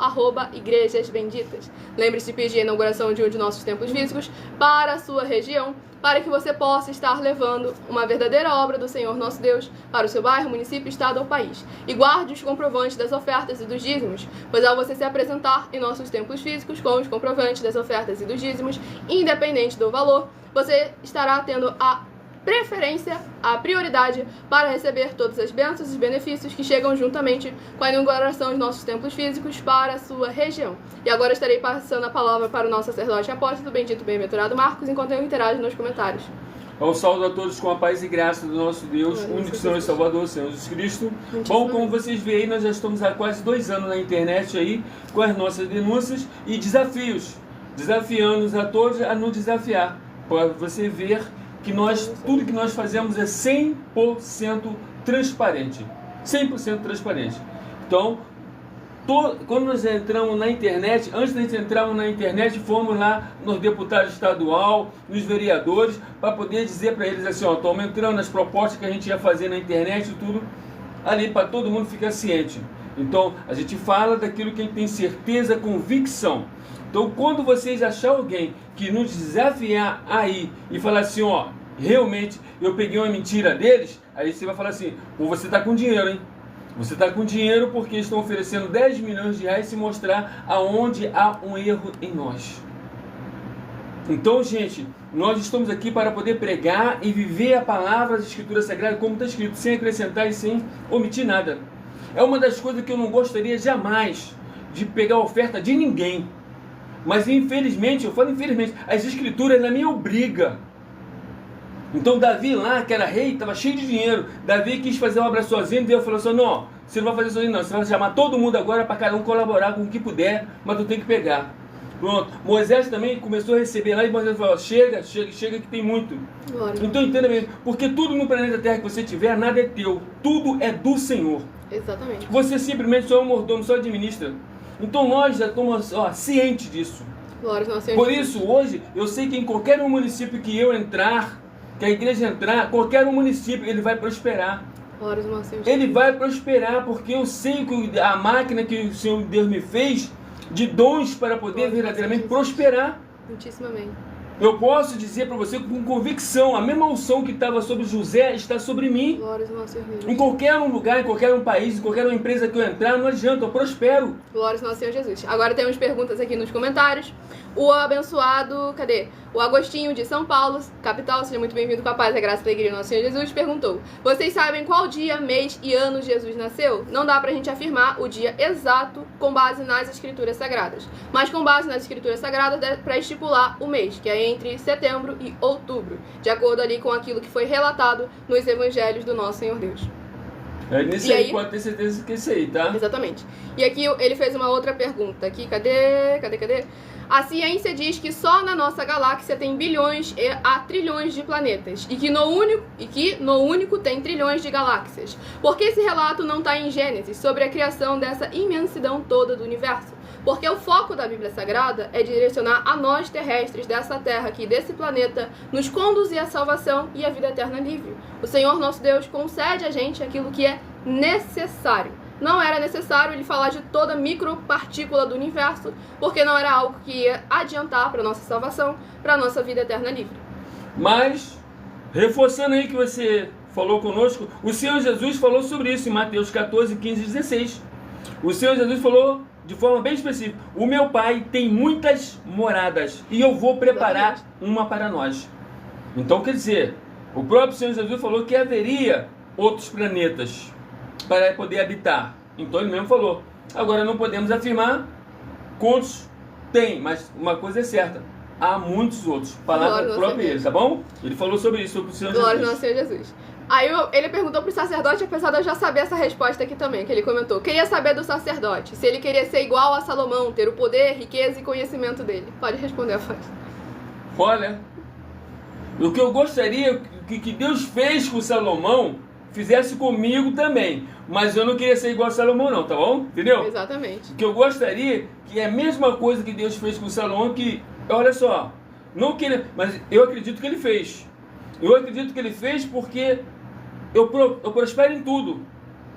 [SPEAKER 1] @Igrejas Benditas. Lembre-se de pedir a inauguração de um de nossos templos físicos para a sua região, para que você possa estar levando uma verdadeira obra do Senhor nosso Deus para o seu bairro, município, estado ou país. E guarde os comprovantes das ofertas e dos dízimos, pois ao você se apresentar em nossos templos físicos com os comprovantes das ofertas e dos dízimos, independente do valor, você estará tendo a preferência, a prioridade para receber todas as bênçãos e benefícios que chegam juntamente com a inauguração dos nossos templos físicos para a sua região. E agora estarei passando a palavra para o nosso sacerdote apóstolo, bendito e bem-aventurado Marcos, enquanto eu interajo nos comentários.
[SPEAKER 3] Um saúdo a todos com a paz e graça do nosso Deus, único Senhor e Salvador, Senhor Jesus Cristo. Bom, como vocês veem aí, nós já estamos há quase 2 anos na internet aí, com as nossas denúncias e desafios, desafiando-nos a todos a nos desafiar, para você ver que tudo que nós fazemos é 100% transparente. 100% transparente. Então, quando nós entramos na internet, antes de entrarmos na internet, fomos lá nos deputados estadual, nos vereadores, para poder dizer para eles assim, ó, estamos entrando nas propostas que a gente ia fazer na internet e tudo, ali para todo mundo ficar ciente. Então, a gente fala daquilo que a gente tem certeza, convicção. Então, quando vocês acharem alguém que nos desafiar aí e falar assim, ó, realmente eu peguei uma mentira deles, aí você vai falar assim, pô, você está com dinheiro, hein? Você está com dinheiro porque estão oferecendo 10 milhões de reais se mostrar aonde há um erro em nós. Então, gente, nós estamos aqui para poder pregar e viver a palavra da Escritura Sagrada como está escrito, sem acrescentar e sem omitir nada. É uma das coisas que eu não gostaria jamais de pegar a oferta de ninguém. Mas infelizmente, eu falo infelizmente, as escrituras não me obrigam. Então Davi lá, que era rei, estava cheio de dinheiro. Davi quis fazer uma obra sozinho, Deus falou assim, não, você não vai fazer sozinho não, você vai chamar todo mundo agora para cada um colaborar com o que puder, mas tu tem que pegar. Pronto. Moisés também começou a receber lá e Moisés falou, chega que tem muito. Glória. Então entenda mesmo, porque tudo no planeta Terra que você tiver, nada é teu, tudo é do Senhor.
[SPEAKER 1] Exatamente.
[SPEAKER 3] Você simplesmente só é um mordomo, só administra. Então nós já estamos cientes disso. Por isso, hoje, eu sei que em qualquer um município que eu entrar, que a igreja entrar, qualquer um município, ele vai prosperar. Ele vai prosperar, porque eu sei que a máquina que o Senhor Deus me fez, de dons para poder verdadeiramente prosperar.
[SPEAKER 1] Muitíssimamente.
[SPEAKER 3] Eu posso dizer para você com convicção, a mesma unção que estava sobre José está sobre mim. Em qualquer um lugar, em qualquer um país, em qualquer uma empresa que eu entrar, não adianta, eu prospero.
[SPEAKER 1] Glórias ao nosso Senhor Jesus. Agora temos perguntas aqui nos comentários. O abençoado, O Agostinho de São Paulo, capital, seja muito bem-vindo com a paz e a graça da igreja do nosso Senhor Jesus, perguntou: vocês sabem qual dia, mês e ano Jesus nasceu? Não dá pra gente afirmar o dia exato com base nas escrituras sagradas, mas com base nas escrituras sagradas dá pra estipular o mês, que é entre setembro e outubro, de acordo ali com aquilo que foi relatado nos evangelhos do nosso Senhor Deus.
[SPEAKER 3] Nesse aí pode ter certeza que é isso aí, tá?
[SPEAKER 1] Exatamente. E aqui ele fez uma outra pergunta. Aqui, cadê? A ciência diz que só na nossa galáxia tem bilhões a trilhões de planetas e que no único tem trilhões de galáxias. Por que esse relato não está em Gênesis sobre a criação dessa imensidão toda do universo? Porque o foco da Bíblia Sagrada é direcionar a nós terrestres dessa terra aqui, desse planeta, nos conduzir à salvação e à vida eterna livre. O Senhor nosso Deus concede a gente aquilo que é necessário. Não era necessário ele falar de toda micropartícula do universo, porque não era algo que ia adiantar para nossa salvação, para nossa vida eterna livre.
[SPEAKER 3] Mas, reforçando aí que você falou conosco, o Senhor Jesus falou sobre isso em Mateus 14, 15 e 16. O Senhor Jesus falou de forma bem específica: o meu Pai tem muitas moradas e eu vou preparar uma para nós. Então, quer dizer, o próprio Senhor Jesus falou que haveria outros planetas para poder habitar. Então ele mesmo falou. Agora não podemos afirmar quantos tem, mas uma coisa é certa: há muitos outros. Palavra própria dele, tá bom? Ele falou sobre isso, sobre o Senhor Jesus.
[SPEAKER 1] Glória ao Senhor Jesus. Aí ele perguntou pro sacerdote, apesar de eu já saber essa resposta aqui também, que ele comentou. Queria saber do sacerdote, se ele queria ser igual a Salomão, ter o poder, riqueza e conhecimento dele. Pode responder, Afonso.
[SPEAKER 3] Olha, o que eu gostaria que Deus fez com Salomão, fizesse comigo também. Mas eu não queria ser igual a Salomão não, tá bom? Entendeu?
[SPEAKER 1] Exatamente.
[SPEAKER 3] O que eu gostaria, que é a mesma coisa que Deus fez com Salomão, que, olha só, não queria, mas eu acredito que ele fez. Eu acredito que ele fez porque eu prospero em tudo.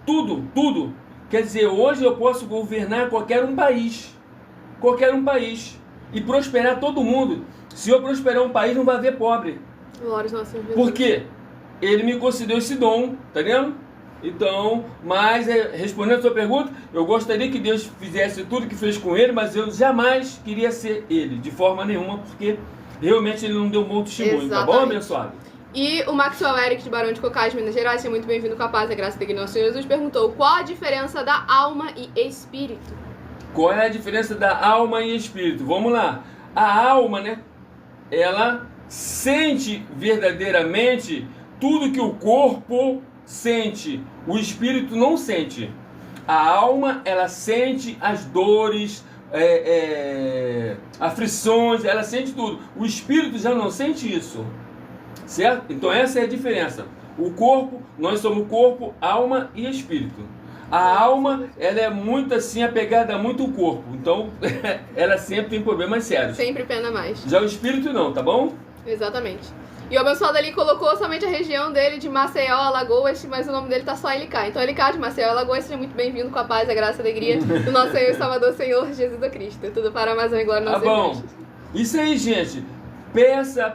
[SPEAKER 3] Tudo. Quer dizer, hoje eu posso governar qualquer um país. Qualquer um país. E prosperar todo mundo. Se eu prosperar um país, não vai haver pobre.
[SPEAKER 1] Glória ao Senhor Jesus.
[SPEAKER 3] Por quê? Ele me concedeu esse dom, tá vendo? Então, mas respondendo a sua pergunta, eu gostaria que Deus fizesse tudo que fez com ele, mas eu jamais queria ser ele, de forma nenhuma, porque realmente ele não deu um bom testemunho. Exatamente. Tá bom, abençoado?
[SPEAKER 1] E o Maxwell Eric de Barão de Cocais, Minas Gerais, seja muito bem-vindo com a paz e a graça de nosso Senhor Jesus, perguntou: qual a diferença da alma e espírito?
[SPEAKER 3] Qual é a diferença da alma e espírito? Vamos lá. A alma, né, ela sente verdadeiramente tudo que o corpo sente. O espírito não sente. A alma, ela sente as dores, aflições, ela sente tudo. O espírito já não sente isso. Certo? Então essa é a diferença. O corpo, nós somos corpo, alma e espírito. A alma, ela é muito assim, apegada muito ao corpo. Então, ela sempre tem problemas sérios.
[SPEAKER 1] Sempre pena mais.
[SPEAKER 3] Já o espírito não, tá bom?
[SPEAKER 1] Exatamente. E o abençoado ali colocou somente a região dele de Maceió, Alagoas, mas o nome dele tá só LK. Então LK de Maceió, Alagoas, seja muito bem-vindo com a paz, a graça e a alegria do nosso Senhor e Salvador, Senhor Jesus Cristo. Tudo para mais uma glória no nosso
[SPEAKER 3] bom. Isso aí, gente.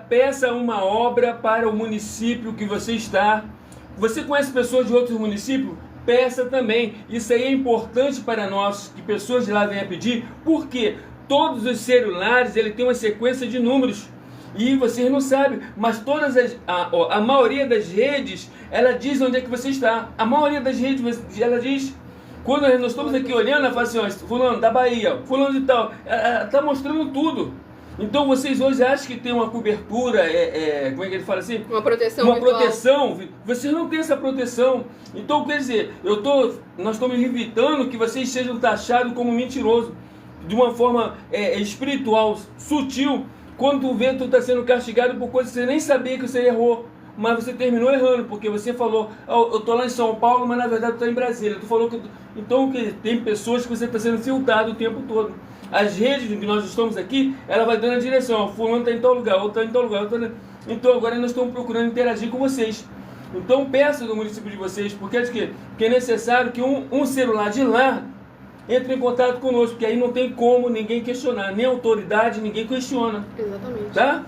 [SPEAKER 3] Peça uma obra para o município que você está. Você conhece pessoas de outros municípios? Peça também. Isso aí é importante para nós, que pessoas de lá venham pedir, porque todos os celulares ele tem uma sequência de números. E vocês não sabem, mas a maioria das redes, ela diz onde é que você está. A maioria das redes, ela diz. Quando nós estamos aqui olhando, ela fala assim: ó, fulano da Bahia, fulano de tal. Ela está mostrando tudo. Então vocês hoje acham que tem uma cobertura, como é que ele fala assim?
[SPEAKER 1] Uma proteção
[SPEAKER 3] Uma
[SPEAKER 1] virtual.
[SPEAKER 3] proteção. Vocês não têm essa proteção. Então, quer dizer, nós estamos evitando que vocês sejam taxados como mentiroso. De uma forma espiritual, sutil. Quando tu vê, tu está sendo castigado por coisas que você nem sabia que você errou. Mas você terminou errando, porque você falou: oh, eu estou lá em São Paulo, mas na verdade eu estou em Brasília. Tu falou que... Então, tem pessoas que você está sendo filtrado o tempo todo. As redes que nós estamos aqui, ela vai dando a direção: fulano está em tal lugar, outro está em tal lugar, outro... Então agora nós estamos procurando interagir com vocês. Então peça do município de vocês, porque é necessário que um celular de lá entre em contato conosco, porque aí não tem como ninguém questionar, nem autoridade, ninguém questiona.
[SPEAKER 1] Exatamente.
[SPEAKER 3] Tá?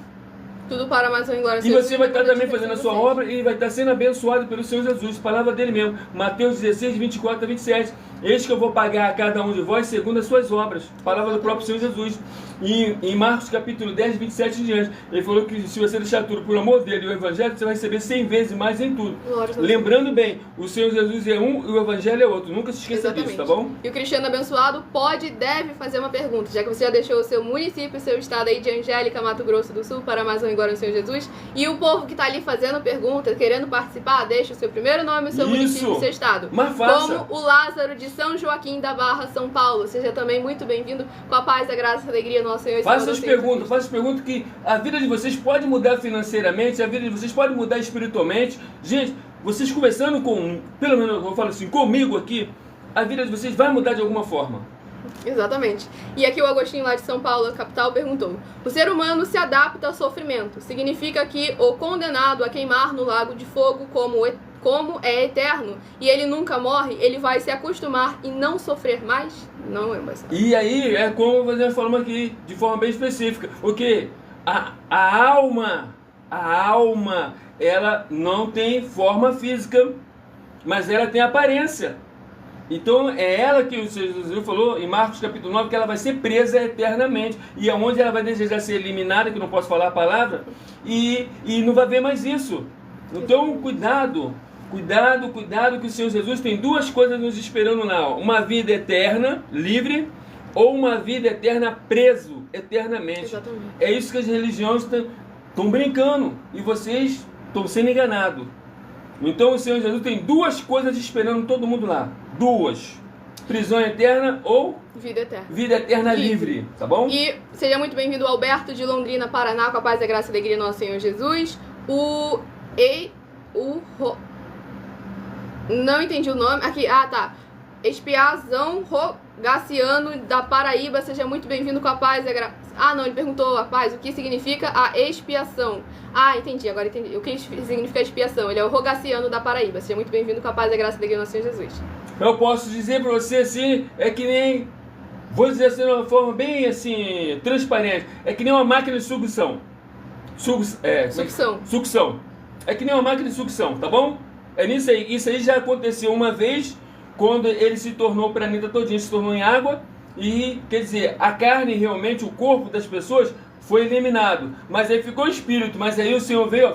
[SPEAKER 1] Tudo para mais uma glória.
[SPEAKER 3] E você vai estar também fazendo a sua obra e vai estar sendo abençoado pelo Senhor Jesus. Palavra dele mesmo, Mateus 16, 24 a 27. eis que eu vou pagar a cada um de vós segundo as suas obras. Palavra do próprio Senhor Jesus. E em Marcos capítulo 10, 27 em diante, ele falou que se você deixar tudo por amor dele e o Evangelho, você vai receber 100 vezes mais em tudo. Lembrando bem, o Senhor Jesus é um e o Evangelho é outro. Nunca se esqueça disso, tá bom?
[SPEAKER 1] E o cristiano abençoado pode e deve fazer uma pergunta, já que você já deixou o seu município, o seu estado aí de Angélica, Mato Grosso do Sul, para mais um Agora no Senhor Jesus. E o povo que está ali fazendo pergunta, querendo participar, deixa o seu primeiro nome, o seu município e o seu estado.
[SPEAKER 3] Mas faça.
[SPEAKER 1] Como o Lázaro de São Joaquim da Barra, São Paulo. Seja também muito bem-vindo, com a paz, a graça, a alegria, nosso Senhor e Salvador.
[SPEAKER 3] Faça as perguntas que a vida de vocês pode mudar financeiramente, a vida de vocês pode mudar espiritualmente. Gente, vocês conversando com, pelo menos eu falo assim, comigo aqui, a vida de vocês vai mudar de alguma forma.
[SPEAKER 1] Exatamente. E aqui o Agostinho lá de São Paulo, capital, perguntou: o ser humano se adapta ao sofrimento. Significa que o condenado a queimar no lago de fogo como é eterno e ele nunca morre, ele vai se acostumar e não sofrer mais? Não é mais.
[SPEAKER 3] E aí é como nós falamos aqui, de forma bem específica. O que? A alma, ela não tem forma física, mas ela tem aparência. Então é ela que o Senhor Jesus falou em Marcos capítulo 9, que ela vai ser presa eternamente. E aonde ela vai desejar ser eliminada, que eu não posso falar a palavra, e não vai ver mais isso. Então cuidado, que o Senhor Jesus tem duas coisas nos esperando lá. Uma vida eterna, livre, ou uma vida eterna preso eternamente.
[SPEAKER 1] Exatamente.
[SPEAKER 3] É isso que as religiões estão brincando. E vocês estão sendo enganados. Então o Senhor Jesus tem duas coisas esperando todo mundo lá. Duas. Prisão eterna ou vida eterna livre. Tá bom?
[SPEAKER 1] E seja muito bem-vindo, Alberto de Londrina, Paraná, com a paz, a graça e a alegria do nosso Senhor Jesus. Não entendi o nome. Aqui, tá. Expiação Rogaciano da Paraíba, seja muito bem-vindo, com a paz e a graça. Não, ele perguntou a paz, o que significa a expiação. Entendi, agora entendi. O que significa a expiação? Ele é o Rogaciano da Paraíba, seja muito bem-vindo, com a paz e a graça e a alegria do nosso Senhor Jesus.
[SPEAKER 3] Eu posso dizer pra você assim, é que nem, vou dizer assim de uma forma bem assim, transparente, é que nem uma máquina de sucção. Sucção. É que nem uma máquina de sucção, tá bom? É nisso aí. Isso aí já aconteceu uma vez, quando ele se tornou, o planeta todinho se tornou em água, e, quer dizer, a carne realmente, o corpo das pessoas foi eliminado, mas aí ficou o espírito, mas aí o Senhor veio,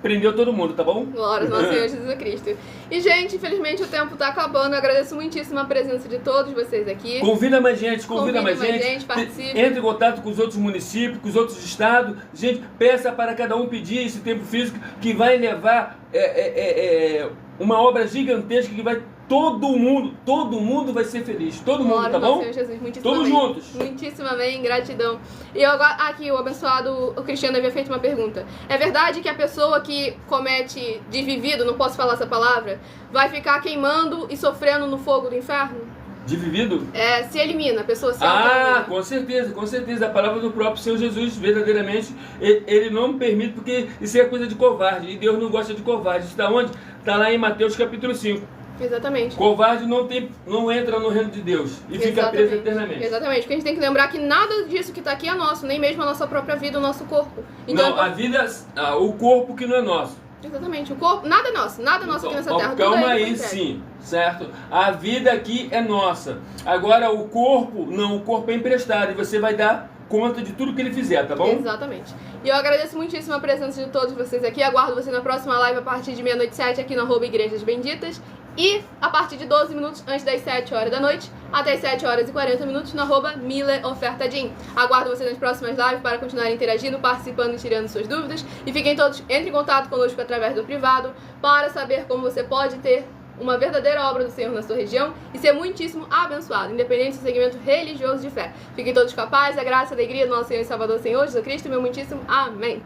[SPEAKER 3] prendeu todo mundo, tá bom?
[SPEAKER 1] Glória ao nosso Senhor Jesus Cristo. E, gente, infelizmente o tempo tá acabando. Eu agradeço muitíssimo a presença de todos vocês aqui.
[SPEAKER 3] Convida mais gente,
[SPEAKER 1] participe.
[SPEAKER 3] Entre em contato com os outros municípios, com os outros estados. Gente, peça para cada um pedir esse tempo físico, que vai levar uma obra gigantesca, que vai todo mundo vai ser feliz. Todo mundo, tá bom?
[SPEAKER 1] Senhor Jesus,
[SPEAKER 3] todos juntos.
[SPEAKER 1] Muitíssimo amém, gratidão. E eu agora, aqui o abençoado, o Cristiano havia feito uma pergunta. É verdade que a pessoa que comete desvivido, não posso falar essa palavra, vai ficar queimando e sofrendo no fogo do inferno?
[SPEAKER 3] Desvivido?
[SPEAKER 1] Se elimina, a pessoa se elimina.
[SPEAKER 3] Com certeza. A palavra do próprio Senhor Jesus, verdadeiramente, ele não permite, porque isso é coisa de covarde. E Deus não gosta de covarde. Isso está onde? Está lá em Mateus capítulo 5.
[SPEAKER 1] Exatamente.
[SPEAKER 3] Covarde não entra no reino de Deus e fica preso eternamente.
[SPEAKER 1] Exatamente, porque a gente tem que lembrar que nada disso que está aqui é nosso, nem mesmo a nossa própria vida, o nosso corpo.
[SPEAKER 3] Então, a vida, o corpo que não é nosso.
[SPEAKER 1] Exatamente, o corpo, nada é nosso aqui nessa terra.
[SPEAKER 3] Calma aí, sim, certo? A vida aqui é nossa. Agora o corpo, não, o corpo é emprestado e você vai dar conta de tudo que ele fizer, tá bom?
[SPEAKER 1] Exatamente. E eu agradeço muitíssimo a presença de todos vocês aqui. Aguardo você na próxima live a partir de 00h07 aqui no @Igrejas Benditas. E a partir de 12 minutos antes das 7 horas da noite, até as 7h40 no @MileOfertaDim. Aguardo vocês nas próximas lives para continuar interagindo, participando e tirando suas dúvidas. E fiquem todos, entre em contato conosco através do privado para saber como você pode ter uma verdadeira obra do Senhor na sua região e ser muitíssimo abençoado, independente do segmento religioso de fé. Fiquem todos com a paz, a graça e a alegria do nosso Senhor e Salvador, Senhor Jesus Cristo, meu muitíssimo amém.